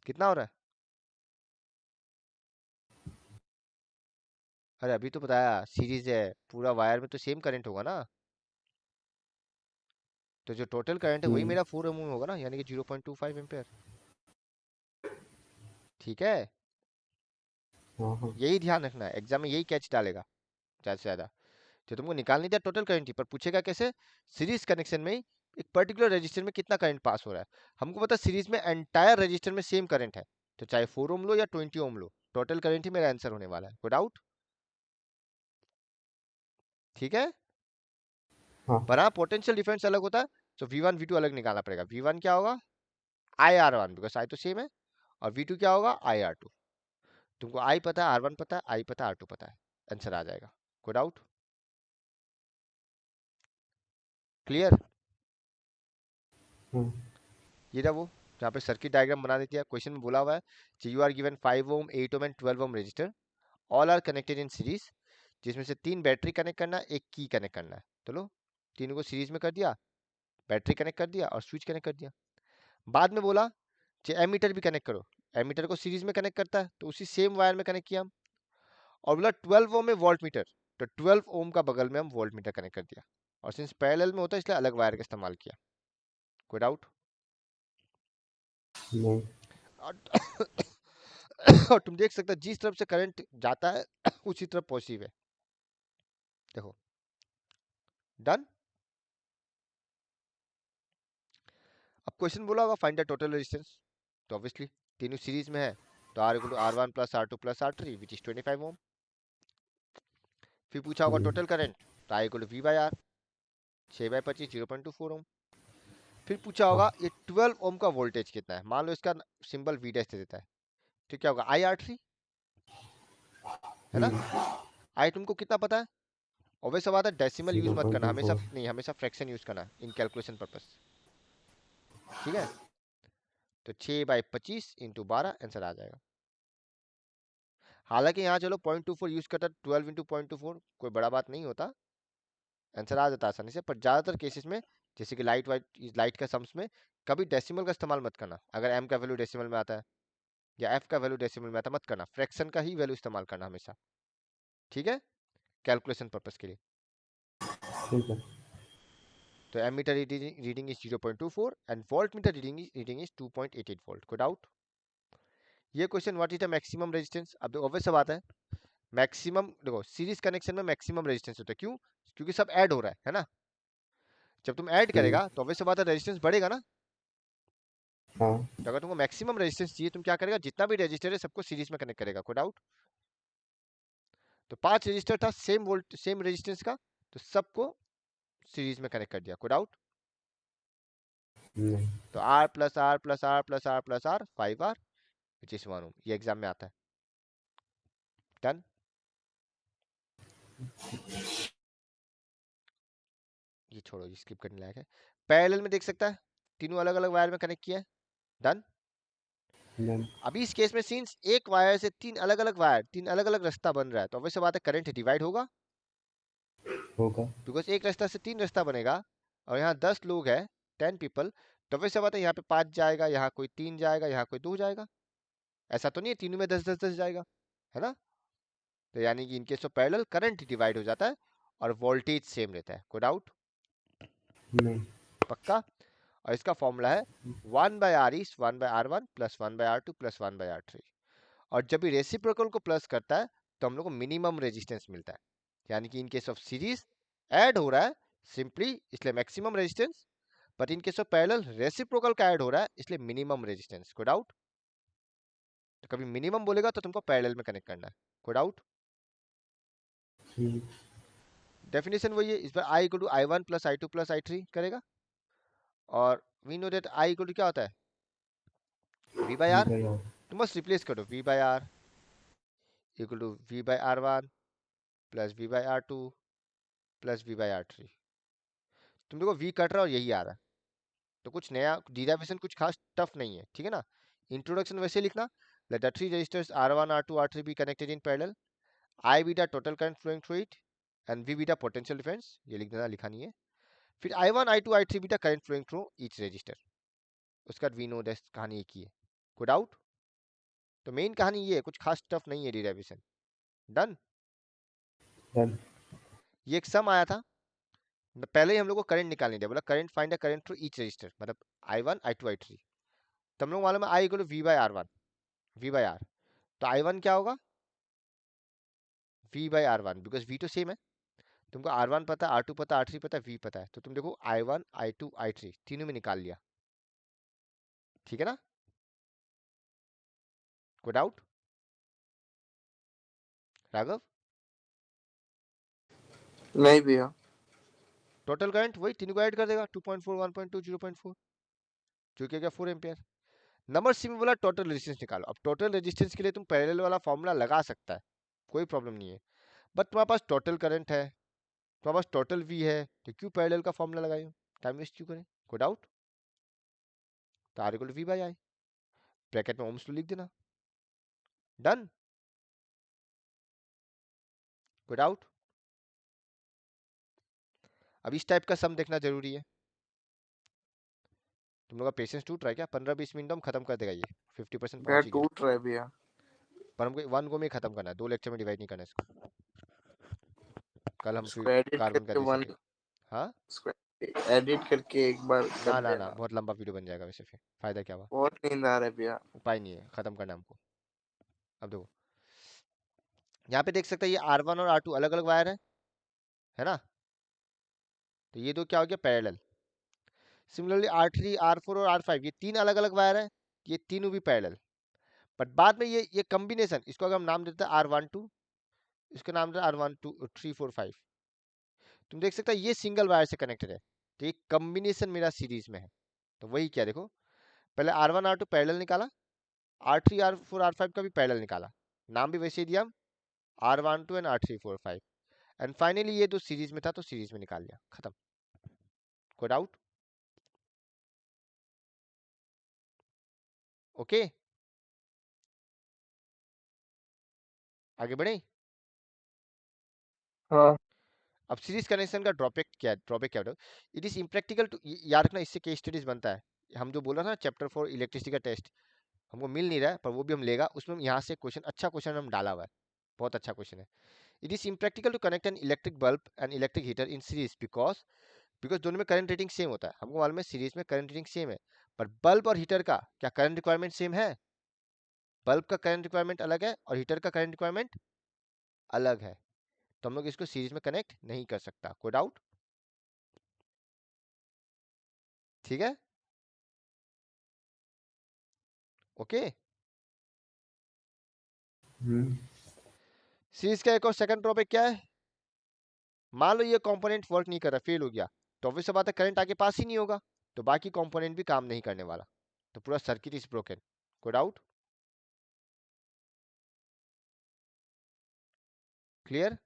कितना हो रहा है? अरे अभी तो बताया सीरीज है, पूरा वायर में तो सेम करंट होगा ना, तो जो टोटल करंट है वही मेरा 4 ओम में होगा ना, यानी कि 0.25 एम्पियर। ठीक है, हाँ। यही ध्यान रखना है, एग्जाम में यही कैच डालेगा ज्यादा से ज्यादा। जो तुमको निकालनी दिया टोटल करंट ही, पर पूछेगा कैसे, सीरीज कनेक्शन में एक पर्टिकुलर रजिस्टर में कितना करंट पास हो रहा है। हमको पता सीरीज में एंटायर रजिस्टर में सेम करंट है, तो चाहे 4 ओम लो या 20 ओम लो, टोटल करंट ही मेरा आंसर होने वाला है। कोई डाउट? ठीक है। हाँ। पर हाँ, पोटेंशियल डिफरेंस अलग होता है, तो V1 V2 अलग निकालना पड़ेगा। V1 क्या होगा, IR1, बिकॉज आई तो सेम है, और V2 क्या होगा, IR2। तुमको I पता है, R1 पता है, I पता है, R2 पता है, आंसर आ जाएगा। कोई डाउट? क्लियर? ये रहा वो जहाँ पे सर्किट डायग्राम बना देती है, क्वेश्चन में बोला हुआ है, you are given 5 ohm 8 ohm and 12 ohm resistor, all are connected in series, जिसमें से 3 बैटरी कनेक्ट करना है, एक की कनेक्ट करना है। चलो तीनों को सीरीज में कर दिया, बैटरी कनेक्ट कर दिया और स्विच कनेक्ट कर दिया। बाद में बोला कि एमीटर भी कनेक्ट करो, एमीटर को सीरीज में कनेक्ट करता है, तो उसी सेम वायर में कनेक्ट किया हम। और बोला 12 ओम में वोल्ट मीटर, तो 12 ओम का बगल में हम वोल्ट मीटर कनेक्ट कर दिया, और सिंस पैरेलल में होता है इसलिए अलग वायर का इस्तेमाल किया। कोई डाउट? नहीं। और तुम देख सकते हो जिस तरफ से करंट जाता है उसी तरफ पॉजिटिव है। देखो, डन। अब क्वेश्चन बोला होगा फाइंड द टोटल रेजिस्टेंस, तो ऑब्वियसली तीनों सीरीज में है, तो R equal to R1 plus R2 plus R3 which is 25 ohm. फिर पूछा होगा टोटल करंट, तो I equal to V by R, 6/25 0.24 ohm. फिर पूछा होगा ये 12 ओम का वोल्टेज कितना है, मान लो इसका सिंबल V डैश दे देता है, तो क्या होगा IR3, है ना? आई तुमको कितना पता है, और वैसे बात है डेसिमल यूज मत करना, हमेशा 0.24। नहीं, हमेशा फ्रैक्शन यूज करना इन कैलकुलेशन पर्पस। ठीक है, तो 6/25 इंटू 12 आंसर आ जाएगा। हालांकि यहाँ चलो 0.24 यूज करता 12 इंटू 0.24 कोई बड़ा बात नहीं होता, आंसर आ जाता आसानी से। पर ज्यादातर केसेस में जैसे कि लाइट का सम्स में कभी डेसिमल का इस्तेमाल मत करना। अगर m का वैल्यू डेसिमल में आता है या f का वैल्यू डेसिमल में आता है, मत करना, फ्रैक्शन का ही वैल्यू इस्तेमाल करना हमेशा, ठीक है, कैलकुलेशन पर्पस के लिए। ठीक है। तो ammeter reading is 0.24 and voltmeter reading is 2.88 volt. कोई डाउट? ये question what is the maximum resistance, अब ऑब्वियस सा बात है, मैक्सिमम देखो सीरीज कनेक्शन में मैक्सिमम रेजिस्टेंस होता है, क्यों? क्योंकि सब ऐड हो रहा है ना। जब तुम ऐड करेगा तो ऑब्वियस सा बात है रेजिस्टेंस बढ़ेगा ना। हाँ। तो अगर तुमको मैक्सिमम रेजिस्टेंस चाहिए, तुम क्या करेगा, जितना भी रेजिस्टर है सबको सीरीज में कनेक्ट करेगा। कोई डाउट? तो 5 रेजिस्टर था सेम रेजिस्टेंस का, तो सबको सीरीज में कनेक्ट कर दिया। कोई डाउट? नहीं। तो R plus R plus R plus R plus R 5R which is 1 ओम। ये एग्जाम में आता है। डन। ये छोड़ो, ये स्किप करने लायक है। पैरेलल में देख सकता है, तीनों अलग अलग वायर में कनेक्ट किया है। डन। Done. अभी इस केस में सीन्स एक वायर से तीन अलग अलग वायर, तीन अलग अलग रास्ता बन रहा है, तो ऑब्वियस बात है करंट डिवाइड होगा, होगा। बिकॉज एक रास्ता से तीन रास्ता बनेगा और यहाँ 10 लोग हैं, 10 पीपल, तो ऑब्वियस बात है यहाँ पे 5 जाएगा, यहाँ कोई 3 जाएगा, यहाँ कोई 2 जाएगा। ऐसा तो नहीं है तीनों में 10 10 10 जाएगा, है ना। तो यानी कि in case of parallel current divide हो जाता है और वोल्टेज सेम रहता है। कोई डाउट? नहीं। पक्का? और इसका फॉर्मूला है 1/R is 1/R1 plus 1/R2 plus 1/R3। और जब भी रेसिप्रोकल को प्लस करता है तो हम लोग को मिनिमम रेजिस्टेंस मिलता है, यानी कि in case of series add हो रहा है सिंपली, इसलिए maximum resistance, but in case of parallel reciprocal का ऐड हो रहा है इसलिए मिनिमम रेजिस्टेंस। कोई डाउट? तो कभी मिनिमम बोलेगा तो तुमको पैरेलल में कनेक्ट करना है। कोई डाउट? डेफिनेशन वही है, इस बार I equal to I1 plus I2 plus I3 करेगा, और we know that I equal to क्या होता है, V बाई R। भाई और तुम बस रिप्लेस करो, V by R equal to V by R1 plus V by R2 plus V by R3। तुम देखो V कट रहा है और यही आ रहा है, तो कुछ नया डिराइवेशन कुछ खास टफ नहीं है, ठीक है ना। इंट्रोडक्शन वैसे लिखना, let the three resistors R1 R2 R3 be connected in parallel, I be the total current flowing through it and V be the potential difference, ये लिख देना, लिखा नहीं है। फिर I1 I2 I3 be the current flowing through each resistor, उसका वी नो दैट कहानी एक ही है। कोई डाउट? तो मेन कहानी ये है, कुछ खास टफ नहीं है डिराइवेशन। डन। डन। ये एक सम आया था, पहले ही हम लोग को करंट निकालने दिया, बोला current find the current through each resistor, मतलब I1 I2 I3। तो हम लोग मालूम है I equal to V by R1 V by R, तो I1 क्या होगा, V by R1, because V तो सेम है, तुमको R1 पता है, R2 पता है, R3 पता है, V पता है, तो तुम देखो I1 I2 I3 तीनों में निकाल लिया, ठीक है ना। कोई डाउट? राघव? नहीं भैया। टोटल करंट वही तीनों को ऐड कर देगा, 2.4 1.2 0.4 जो कि क्या 4 एम्पियर। नंबर सी में बोला टोटल रेजिस्टेंस निकालो। अब टोटल रेजिस्टेंस के लिए तुम पैरेलल वाला फॉर्मूला लगा सकता है, कोई प्रॉब्लम नहीं है, बट तुम्हारे पास टोटल करंट है, तुम्हारे पास टोटल वी है, तो क्यों पैरेलल का फॉर्मूला लगाई हो, टाइम वेस्ट क्यों करें। कोई डाउट? तो R equal to V by I, bracket में ओम्स लिख देना। डन। कोई डाउट? अब इस टाइप का सम देखना जरूरी है। तुम लोग का पेशेंस टूट रहा है क्या? 15-20 मिनट में खत्म कर देगा ये, 50% भैया पहुंच ही गया। टूट रहा है भैया। पर हमको 1 गो में ही खत्म करना है, 2 लेक्चर में डिवाइड नहीं करना इसको। कल हम उसको फिर एडिट कार्बन का करके दे वन, सकेंगे। हाँ उसको एडिट करके एक बार ना कर ना ना, देना। बहुत लंबा वीडियो बन जाएगा वैसे, फिर फायदा क्या हुआ। बहुत नींद आ रहा है भैया। उपाय नहीं है, खत्म करना है हमको। अब देखो यहाँ पे देख सकते हैं, ये R1 और R2 अलग अलग वायर है ना, तो ये दो क्या हो गया पैरेलल। सिमिलरली R3 R4 और R5 ये तीन अलग अलग वायर है, ये तीनों भी पैरेलल। बट बाद में ये कॉम्बिनेशन, इसको अगर हम नाम देते हैं R12, इसका नाम देते हैं R1 2 3 4 5, तुम देख सकते हैं ये सिंगल वायर से कनेक्टेड है, तो ये कॉम्बिनेशन मेरा सीरीज में है। तो वही क्या देखो, पहले R1 R2 पैरेलल निकाला, R3 R4 R5 का भी पैरेलल निकाला, नाम भी वैसे ही दिया हम, R12 and R3 4 5, and finally ये दो सीरीज में था तो सीरीज में निकाल लिया, खत्म। कोई डाउट? ओके। आगे बढ़े। हाँ अब सीरीज कनेक्शन का ड्रॉबैक क्या है? इट इज इम्प्रैक्टिकल टू, याद रखना इससे केस स्टडीज बनता है। हम जो बोल रहा था ना चैप्टर 4 इलेक्ट्रिसिटी का टेस्ट, हमको मिल नहीं रहा है पर वो भी हम लेगा, उसमें यहाँ से क्वेश्चन, अच्छा क्वेश्चन हम डाला हुआ है, बहुत अच्छा क्वेश्चन है। It is impractical to connect an electric bulb and electric heater in series because दोनों में करंट रेटिंग सेम होता है। हमको मालूम है सीरीज में करंट रेटिंग सेम है, पर बल्ब और हीटर का क्या करंट रिक्वायरमेंट सेम है? बल्ब का करंट रिक्वायरमेंट अलग है और हीटर का करंट रिक्वायरमेंट अलग है, तो हम लोग इसको सीरीज में कनेक्ट नहीं कर सकता। कोई डाउट? ठीक है, ओके। सीरीज का एक और सेकंड ड्रॉबैक क्या है? मान लो ये कंपोनेंट वर्क नहीं कर रहा, फेल हो गया, तो ऑब्वियस सी बात है करंट आगे पास ही नहीं होगा, तो बाकी कंपोनेंट भी काम नहीं करने वाला, तो पूरा सर्किट इज ब्रोकन। कोई डाउट? क्लियर?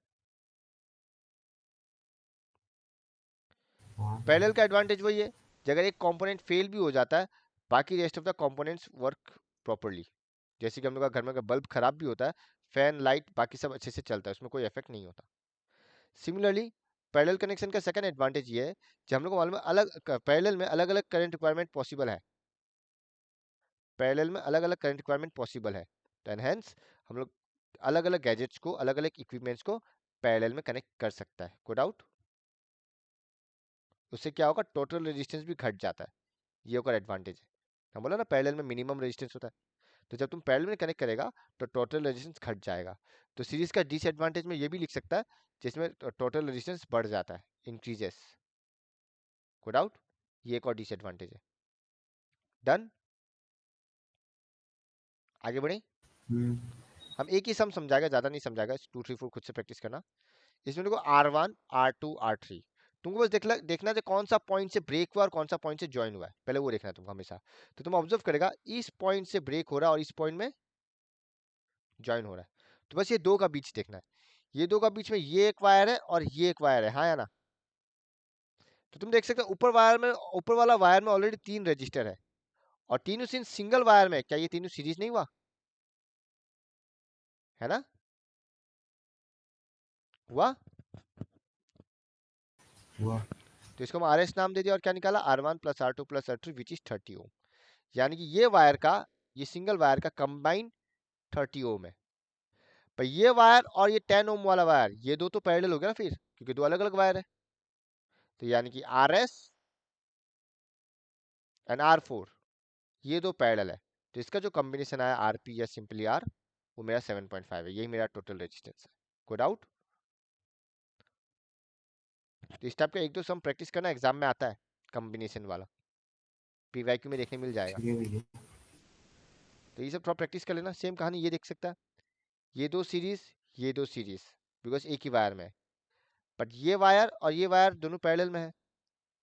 हाँ पैरेलल का एडवांटेज वही है, कि अगर एक कंपोनेंट फेल भी हो जाता है, बाकी rest of the components work properly. जैसे कि हम लोग का घर में अगर बल्ब खराब भी होता है, फैन लाइट बाकी सब अच्छे से चलता है, उसमें कोई इफेक्ट नहीं होता। सिमिलरली पैरेलल कनेक्शन का सेकंड एडवांटेज ये है कि हम लोग को मालूम है अलग पैरेलल में अलग अलग करंट रिक्वायरमेंट पॉसिबल है, पैरेलल में अलग अलग करंट रिक्वायरमेंट पॉसिबल है, तो एनहेंस हम लोग अलग अलग गैजेट्स को, अलग अलग इक्विपमेंट्स को पैरेलल में कनेक्ट कर सकता है। कोई डाउट? उससे क्या होगा, टोटल रेजिस्टेंस भी घट जाता है, ये होकर एडवांटेज है। हम बोला ना पैरेलल में मिनिमम रेजिस्टेंस होता है, तो जब तुम पैरेलल में कनेक्ट करेगा तो टोटल रेजिस्टेंस घट जाएगा। तो सीरीज का डिसएडवांटेज में ये भी लिख सकता है, जिसमें टोटल रेजिस्टेंस बढ़ जाता है, इंक्रीजेस। कोई डाउट? ये एक और डिसएडवांटेज है। डन, आगे बढ़े। हम एक ही सम समझाएगा, ज्यादा नहीं समझाएगा, 2 3 4 खुद से प्रैक्टिस करना। इसमें देखो R1 R2 R3, तुमको बस देखना है कौन सा पॉइंट से ब्रेक हुआ और कौन सा पॉइंट से ज्वाइन हुआ है, पहले वो देखना है तुमको हमेशा। तो तुम ऑब्जर्व करेगा इस पॉइंट से ब्रेक हो रहा है और इस पॉइंट में ज्वाइन हो रहा है, तो बस ये दो का बीच देखना है। ये दो का बीच में ये एक वायर है और ये एक वायर है, हाँ या ना? तो तुम देख सकते हो ऊपर वाला वायर में ऑलरेडी 3 रजिस्टर है, और तीनों सिंगल वायर में, क्या ये तीनों सीरीज नहीं हुआ? है ना? हुआ? हुआ। तो इसको हम RS नाम दे दिया और क्या निकाला, R1 plus R2 plus R3 which is 30 ओम। यानी कि ये वायर का, ये सिंगल वायर का कंबाइंड 30 ओम है। पर ये वायर और ये 10 ओम वाला वायर, ये दो तो पैरेलल हो गया ना फिर, क्योंकि दो अलग अलग वायर है, तो यानी कि RS एंड R4 ये दो पैरेलल है, तो इसका जो कॉम्बिनेशन आया RP या सिंपली R, वो मेरा 7.5 है, यही मेरा टोटल रेजिस्टेंस है। कोई डाउट? तो इस टाइप का एक दो सम प्रैक्टिस करना, एग्जाम में आता है कॉम्बिनेशन वाला, PYQ में देखने मिल जाएगा। ठीक है भैया। तो ये सब थोड़ा प्रैक्टिस कर लेना। सेम कहानी ये देख सकता है, ये दो सीरीज, ये दो सीरीज, बिकॉज एक ही वायर में है, बट ये वायर और ये वायर दोनों पैरेलल में है,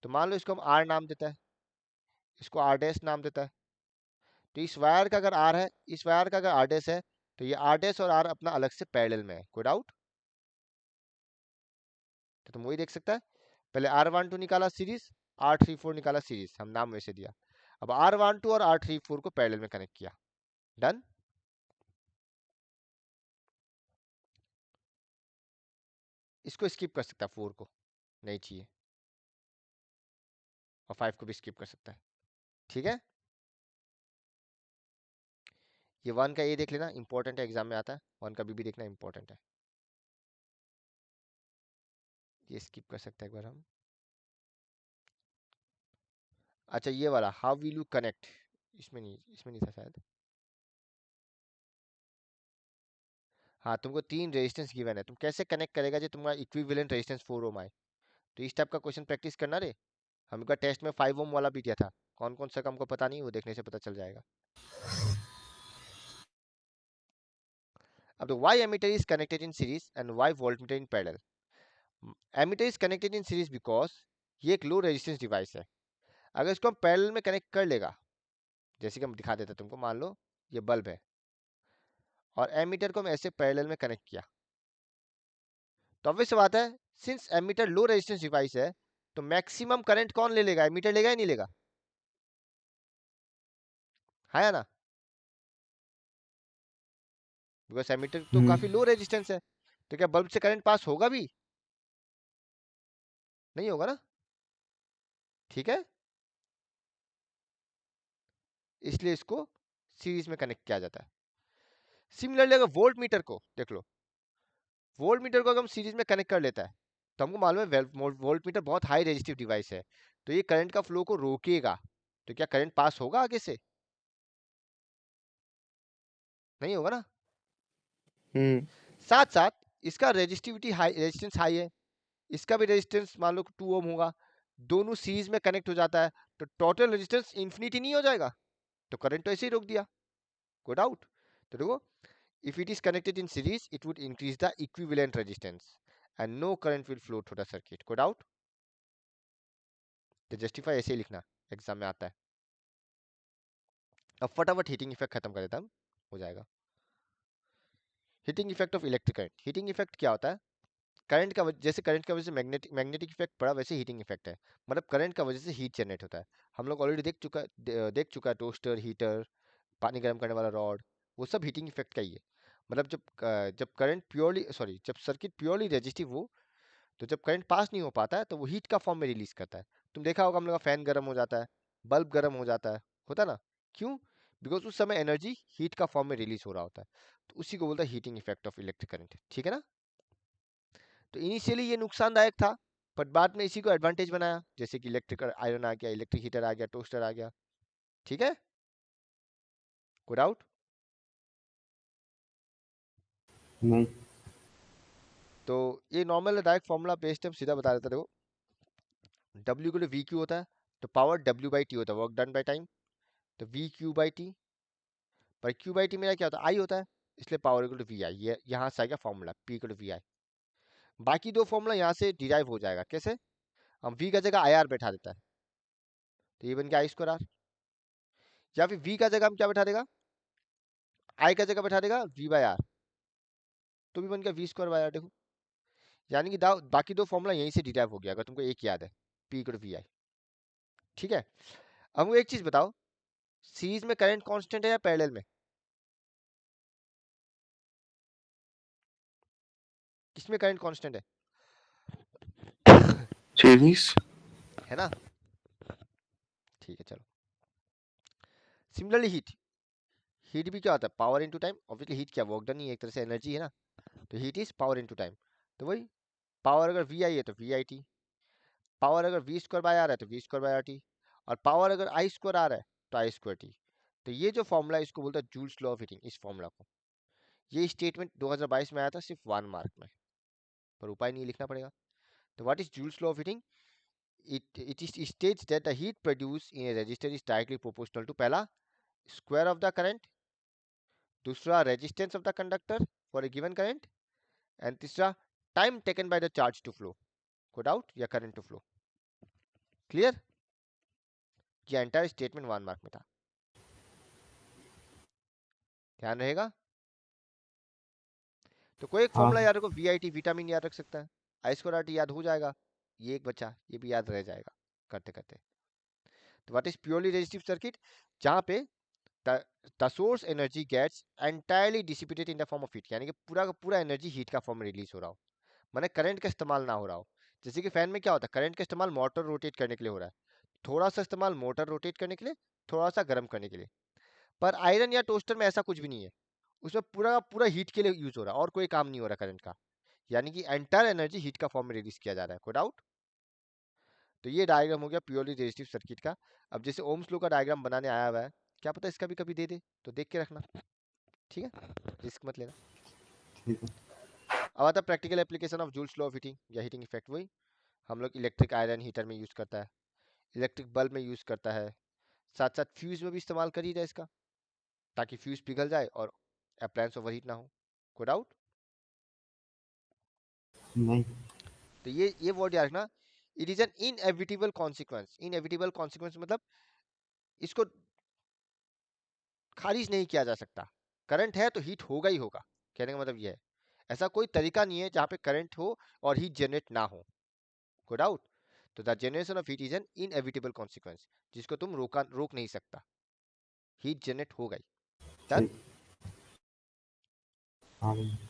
तो मान लो इसको हम R नाम देता है, इसको R डैश नाम देता है। तो इस वायर का अगर R है, इस वायर का अगर R डैश है, तो ये R डैश और R अपना अलग से पैरेलल में है। कोई डाउट? तो तुम वही देख सकता है, पहले R12 निकाला सीरीज, R34 निकाला सीरीज, हम नाम वैसे दिया। अब R12 और R34 को पैरेलल में कनेक्ट किया। डन। इसको स्किप कर सकता है, 4 को नहीं चाहिए, और 5 को भी स्किप कर सकता है। ठीक है, ये 1 का ये देख लेना, इंपॉर्टेंट है, एग्जाम में आता है। 1 का भी देखना इंपॉर्टेंट है, ये स्किप कर सकते हैं एक बार हम। अच्छा ये वाला, हाउ विल यू कनेक्ट, इसमें नहीं था शायद। हाँ, तुमको 3 रेजिस्टेंस गिवन है, तुम कैसे कनेक्ट करेगा जो तुम्हारा इक्विवेलेंट रेजिस्टेंस 4 ओम आए? तो इस टाइप का क्वेश्चन प्रैक्टिस करना रे। हमका टेस्ट में 5 ओम वाला भी दिया था, कौन कौन सा का हमको पता नहीं, वो देखने से पता चल जाएगा। अब तो why ammeter is connected in series and why voltmeter in parallel. Ammeter is connected in series because ये एक लो रेजिस्टेंस डिवाइस है, अगर इसको हम पैरेलल में कनेक्ट कर लेगा, जैसे कि हम दिखा देते तुमको, मान लो ये बल्ब है और एमीटर को हम ऐसे पैरेलल में कनेक्ट किया, तो ऑब्वियस सी बात है, since ammeter low resistance device है, तो मैक्सिमम करंट कौन ले लेगा, एमीटर लेगा या नहीं लेगा? है या ना? बिकॉज एमीटर तो काफी लो रेजिस्टेंस है, तो क्या बल्ब से करंट पास होगा भी? नहीं होगा ना, ठीक है, इसलिए इसको सीरीज में कनेक्ट किया जाता है। सिमिलरली अगर वोल्ट मीटर को देख लो, वोल्ट मीटर को अगर हम सीरीज में कनेक्ट कर लेता है तो हमको मालूम है वोल्ट मीटर बहुत हाई रेजिस्टिव डिवाइस है, तो ये करंट का फ्लो को रोकेगा, तो क्या करंट पास होगा आगे से? नहीं होगा ना। साथ साथ इसका रेजिस्टिविटी हाई, रेजिस्टेंस हाई है, इसका भी रेजिस्टेंस मान लो 2 ओम होगा, दोनों सीरीज में कनेक्ट हो जाता है, तो टोटल रेजिस्टेंस इंफिनिटी नहीं हो जाएगा? तो करंट तो ऐसे ही रोक दिया, गुड आउट। तो देखो, if it is connected in series it would increase the equivalent resistance and no current will flow through the circuit, good out। तो जस्टिफाई ऐसे ही लिखना, एग्जाम में आता है। अब फटाफट हीटिंग इफेक्ट खत्म कर देता हूं, हो जाएगा। Heating effect of electric current. Heating effect क्या होता है? करंट का जैसे करंट का वजह से मैग्नेटिक इफेक्ट पड़ा, वैसे हीटिंग इफेक्ट है, मतलब करंट का वजह से हीट जनरेट होता है। हम लोग ऑलरेडी देख चुका है टोस्टर, हीटर, पानी गर्म करने वाला रॉड, वो सब हीटिंग इफेक्ट का ही है। मतलब जब करंट प्योरली सॉरी जब सर्किट प्योरली रेजिस्टिव हो, तो जब करंट पास नहीं हो पाता है तो वो हीट का फॉर्म में रिलीज करता है। तुम देखा होगा हम लोग का फैन गर्म हो जाता है, बल्ब गर्म हो जाता है, होता ना, क्यों? बिकॉज उस समय एनर्जी हीट का फॉर्म में रिलीज हो रहा होता है, तो उसी को बोलता है heating effect of electric current, ठीक है ना। तो इनिशियली ये नुकसानदायक था, बट बाद में इसी को एडवांटेज बनाया, जैसे कि इलेक्ट्रिक आयरन आ गया, इलेक्ट्रिक हीटर आ गया, टोस्टर आ गया, ठीक है, गुड आउट। नहीं। तो ये नॉर्मल डायरेक्ट फॉर्मूला बेस्ड हम सीधा बता देता, देखो W को वी क्यू होता है, तो पावर W बाई टी होता है, वर्क डन बाई टाइम, तो वी क्यू बाई टी, पर क्यू बाई टी मेरा क्या होता है, आई होता है, इसलिए power equal to V I, ये यहाँ से आएगा formula P equal to V I. बाकी दो फॉर्मूला यहाँ से डिराइव हो जाएगा, कैसे? हम वी का जगह आई आर बैठा देता है, तो ये बन गया आई स्क्वायर आर, या फिर वी का जगह हम क्या बैठा देगा, आई का जगह बैठा देगा वी बाई आर, तो भी बन गया वी स्क्वायर बाई आर। देखो, यानी कि बाकी दो फॉर्मूला यहीं से डिराइव हो गया, अगर तुमको एक याद है, पी इक्वल टू वी आई, ठीक है। अब वो एक चीज बताओ, सीरीज में करंट कांस्टेंट है या पैरेलल में? किसमें करंट कांस्टेंट है? सीरीज। है ना, ठीक है, चलो। सिमिलरली हीट भी क्या होता है, power into time. Obviously heat क्या, वर्क डन ही है, एक तरह से एनर्जी है ना, तो heat is power into time. तो वही पावर अगर वी आई है तो वी आई टी, पावर अगर वी स्क्वायर बाय आर है तो V square by R T, और पावर अगर आई स्क्वायर आ रहा है तो आई स्क्वायर टी। तो ये जो फॉर्मूला है इसको बोलता है जूल्स लॉ ऑफ हीटिंग, इस फॉर्मूला को। ये स्टेटमेंट 2022 में आया था सिर्फ 1 मार्क में, पर उपाय नहीं लिखना पड़ेगा। तो what is joules law of heating? it states that the heat produced in a resistor is directly proportional to पहला स्क्वायर ऑफ द करंट, दूसरा resistance of the conductor for a given current, and तीसरा time taken by the charge to flow, good out, या करंट टू फ्लो। क्लियर? ये एंटायर स्टेटमेंट 1 मार्क में था, ध्यान रहेगा। तो कोई एक हाँ। फॉर्मूला याद रखो, वी आई टी विटामिन याद रख सकता है, आई स्क्वायर आर टी याद हो जाएगा, ये एक बच्चा ये भी याद रह जाएगा करते करते। तो what is purely resistive circuit? जहां पे the source energy gets entirely dissipated in the form of heat, यानी कि पूरा का पूरा एनर्जी हीट का फॉर्म में रिलीज हो रहा हो, माने करंट का इस्तेमाल ना हो रहा हो। जैसे कि फैन में क्या होता है, करंट का इस्तेमाल मोटर रोटेट करने के लिए हो रहा है, थोड़ा सा इस्तेमाल मोटर रोटेट करने के लिए, थोड़ा सा गर्म करने के लिए। पर आयरन या टोस्टर में ऐसा कुछ भी नहीं है, उसमें पूरा का पूरा हीट के लिए यूज हो रहा है, और कोई काम नहीं हो रहा करंट का, यानी कि एंटायर एनर्जी हीट का फॉर्म में रिलीज किया जा रहा है, कोई डाउट? तो ये डायग्राम हो गया प्योरली रेजिस्टिव सर्किट का। अब जैसे ओम्स लॉ का डायग्राम बनाने आया हुआ है, क्या पता इसका भी कभी दे दे, तो देख के रखना, ठीक है, रिस्क मत लेना। ठीक है। अब आता है practical application of joules law of heating या हीटिंग इफेक्ट। वही हम लोग इलेक्ट्रिक आयरन हीटर में यूज करता है, इलेक्ट्रिक बल्ब में यूज करता है, साथ साथ फ्यूज में भी इस्तेमाल कर ही रहा है इसका, ताकि फ्यूज पिघल जाए और अप्लायंस ओवरहीट ना हो, कोई डाउट? नहीं। तो ये वर्ड याद रखना, it is an inevitable consequence. Inevitable consequence मतलब इसको खारिज नहीं किया जा सकता, करंट है तो हीट होगा ही होगा, कहने का मतलब ये है। ऐसा कोई तरीका नहीं है जहाँ पे करंट हो और हीट जनरेट ना हो, कोई डाउट? तो the generation of heat is an inevitable consequence, जिसको तुम रोक नहीं सकता, हीट जनरेट होगा ही। डन? ठीक। हाँ भैया।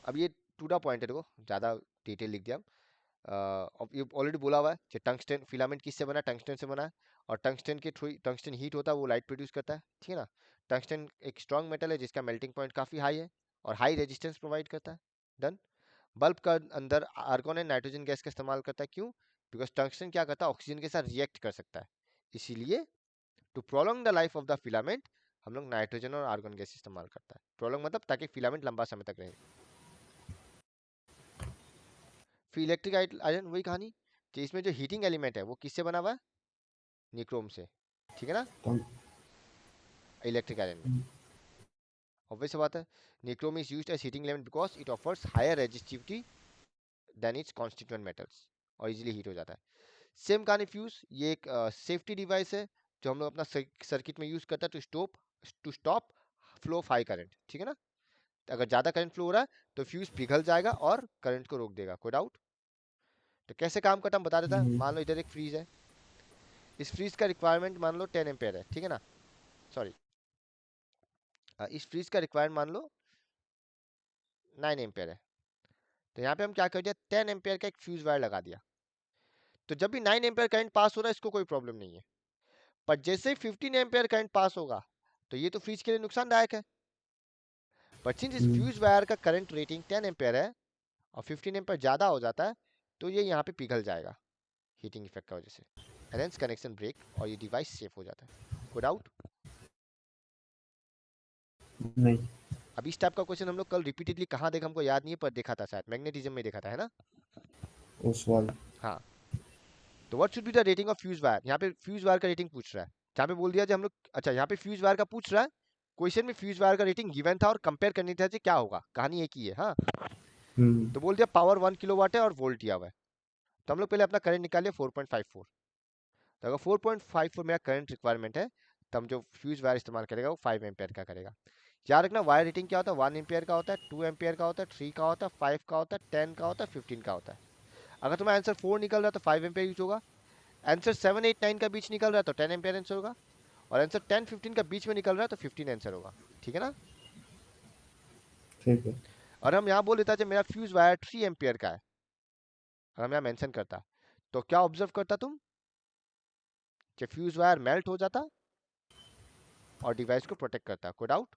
अब ये टू द पॉइंट है, देखो ज़्यादा डिटेल लिख दिया। अब ये ऑलरेडी बोला हुआ है कि टंगस्टन फिलामेंट किससे बना है, टंगस्टन से बना है। और टंगस्टन के थ्रू टंगस्टन हीट होता है, वो लाइट प्रोड्यूस करता है, ठीक है ना। टंगस्टन एक स्ट्रॉन्ग मेटल है जिसका मेल्टिंग पॉइंट काफ़ी हाई है और हाई रेजिस्टेंस प्रोवाइड करता है। डन। बल्ब का अंदर आर्गन एंड नाइट्रोजन गैस का इस्तेमाल करता है, क्यों? बिकॉज टंगस्टन क्या करता है, ऑक्सीजन के साथ रिएक्ट कर सकता है। इसीलिए to prolong the life of the filament हम लोग नाइट्रोजन और आर्गन गैस इस्तेमाल करता है। प्रोलॉन्ग मतलब ताकि फिलामेंट लंबा समय तक रहे। फिर इलेक्ट्रिक आयरन वही कहानी कि इसमें जो हीटिंग एलिमेंट है वो किससे बना हुआ है, निक्रोम से, ठीक है ना। टंग इलेक्ट्रिक आयरन में ऑब्वियस बात है, nichrome is used as heating element because it offers higher resistivity than its constituent metals और इजीली हीट हो जाता है। सेम कहानी फ्यूज, ये एक सेफ्टी डिवाइस है जो हम लोग अपना सर्किट में यूज करता है to stop flow of high current, ठीक है ना। अगर ज़्यादा करंट फ्लो हो रहा है तो फ्यूज पिघल जाएगा और करंट को रोक देगा, कोई डाउट? तो कैसे काम करता हम बता देता। नहीं। मान लो इधर एक फ्रीज है, इस फ्रीज का रिक्वायरमेंट मान लो 10 एम्पेयर है, ठीक है ना। सॉरी, इस फ्रीज का रिक्वायरमेंट मान लो 9 एम्पेयर है। तो यहाँ पे हम क्या कर दिया, 10 एम्पेयर का एक फ्यूज वायर लगा दिया। तो जब भी 9 एम्पेयर करंट पास हो रहा है इसको कोई प्रॉब्लम नहीं है, पर जैसे ही 15 एम्पेयर करंट पास होगा तो ये तो फ्रीज के लिए नुकसानदायक है। बट सिंस इस फ्यूज वायर का करंट रेटिंग 10 एम्पेयर है और 15 एम्पेयर ज़्यादा हो जाता है तो ये यहाँ पे पिघल जाएगा हीटिंग इफेक्ट की वजह से, एंड हेंस कनेक्शन ब्रेक और ये डिवाइस सेफ हो जाता है। कोई डाउट? नहीं। अब इस टाइप का क्वेश्चन हम लोग कल रिपीटेडली कहाँ देखा हमको याद नहीं है, पर देखा था शायद मैग्नेटिज्म में देखा था, है ना। ओसवाल। हाँ, तो what should be the rating of fuse wire, यहाँ पे फ्यूज वायर का रेटिंग पूछ रहा है। जहाँ पे बोल दिया जो हम लोग, अच्छा यहाँ पे फ्यूज वायर का पूछ रहा है, क्वेश्चन में फ्यूज वायर का रेटिंग गिवन था और कंपेयर करनी था क्या होगा, कहानी एक ही है। हाँ, तो बोल दिया पावर 1 किलोवाट है और वोल्ट दिया हुआ है। तो हम लोग पहले अपना करंट निकालिए 4.54। तो अगर 4.54 मेरा करंट रिक्वायरमेंट है तो हम जो फ्यूज वायर इस्तेमाल करेगा वो 5 एम्पेयर का करेगा। याद रखना वायर रेटिंग क्या होता है, 1 एम्पेयर का होता है, 2 एम्पेयर का होता है, 3 का होता है, 5 का होता है, 10 का होता है, 15 का होता है। अगर तुम्हारा आंसर 4 निकल रहा है तो 5 एम्पेयर यूज होगा, आंसर 7 8 9 का बीच निकल रहा है तो 10 एम्पेयर आंसर होगा, और आंसर 10 15 का बीच में निकल रहा है तो 15 आंसर होगा, ठीक है ना। ठीक है। और हम यहाँ बोल देता है मेरा फ्यूज वायर 3 एम्पेयर का है, अगर हम यहाँ मेंशन करता तो क्या ऑब्जर्व करता तुम, कि फ्यूज वायर मेल्ट हो जाता और डिवाइस को प्रोटेक्ट करता। कोई डाउट?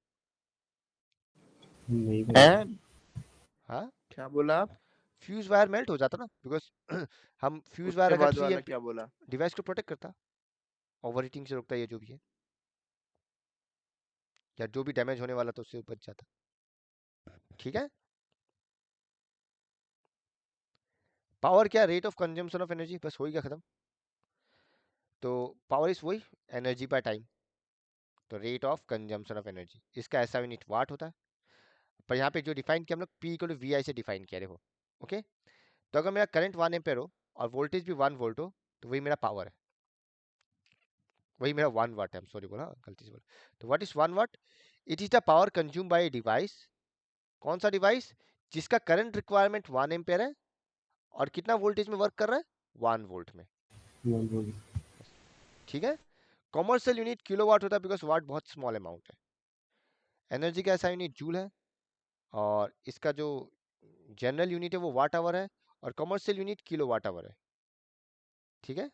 नहीं भैया। है हाँ, क्या बोला आप? फ्यूज वायर मेल्ट हो जाता ना, बिकॉज हम फ्यूज वायर उसके अगर बाद 3 वाला एम्पेयर क्या बोला? डिवाइस को प्रोटेक्ट करता, ओवर हीटिंग से रोकता, ये जो भी है, या जो भी डैमेज होने वाला तो उससे बच जाता, ठीक है। पावर क्या, rate of consumption of energy, बस हो ही गया खत्म। तो पावर इज वही एनर्जी बाय टाइम, तो rate of consumption of energy, इसका ऐसा यूनिट वाट होता है। पर यहाँ पे जो डिफाइन किया हम लोग पी इक्वल टू वी आई से डिफाइन किया, देखो ओके। तो अगर मेरा करंट 1 एम्पेयर हो और वोल्टेज भी 1 वोल्ट हो तो वही मेरा पावर है, वही मेरा 1 वाट है, सॉरी बोला गलती से बोला। तो what is 1 watt, it is the power consume by device, कौन सा डिवाइस, जिसका करंट रिक्वायरमेंट 1 एम्पेयर है और कितना वोल्टेज में वर्क कर रहा है, 1 वोल्ट में, वन बोल। ठीक है। कॉमर्शियल यूनिट किलोवाट होता है बिकॉज वाट बहुत स्मॉल अमाउंट है। एनर्जी का ऐसा यूनिट जूल है, और इसका जो जनरल यूनिट है वो वाट आवर है, और commercial unit kilowatt hour है, ठीक है।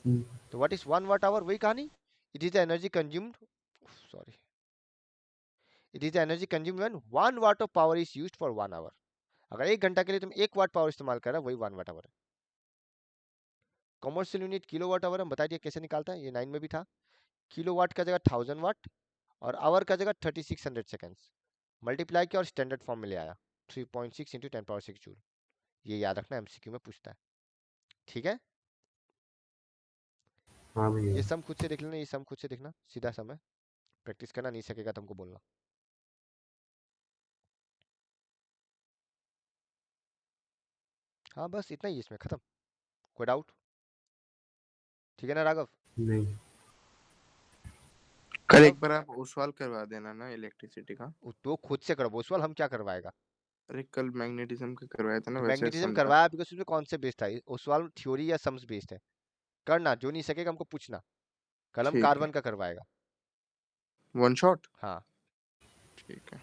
तो व्हाट इज 1 वाट आवर, वही कहानी, it is the energy consumed, sorry, it is the energy consumed when 1 watt of power is used for 1 hour. अगर 1 घंटा के लिए तुम 1 वाट पावर इस्तेमाल कर रहा है वही 1 वाट आवर है। Commercial unit kilowatt hour हम बता दिया कैसे निकालता है, ये 9 में भी था। किलो वाट का जगह 1000 वाट और आवर का जगह 3600 सेकेंड्स, मल्टीप्लाई किया और स्टैंडर्ड फॉर्म में ले आया 3.6 इंटू 10 पावर 6 जूल। ये याद रखना, एमसीक्यू में पूछता है, ठीक है। हाँ भैया। ये सम खुद से देख लेना, ये सम खुद से देखना, सीधा सम है, प्रैक्टिस करना नहीं सकेगा तुमको बोलना। हाँ बस इतना ही इसमें खत्म, कोई डाउट? ठीक है ना राघव? नहीं। कल राघव एक बार आप ओसवाल करवा देना ना इलेक्ट्रिसिटी का। तो खुद से करो, बोसवाल हम क्या करवाएगा। अरे कल मैग्नेटिज्म का करवाया था ना, तो वैसे मैग्नेटिज्म समझा। करवाया बिकॉज उसमें कॉन्सेप्ट बेस्ड था, ओसवाल थ्योरी या सम्स बेस्ड है। करना, जो नहीं सकेगा हमको पूछना, कल हम ठीक है, कार्बन का करवाएगा। वन शॉट हाँ ठीक है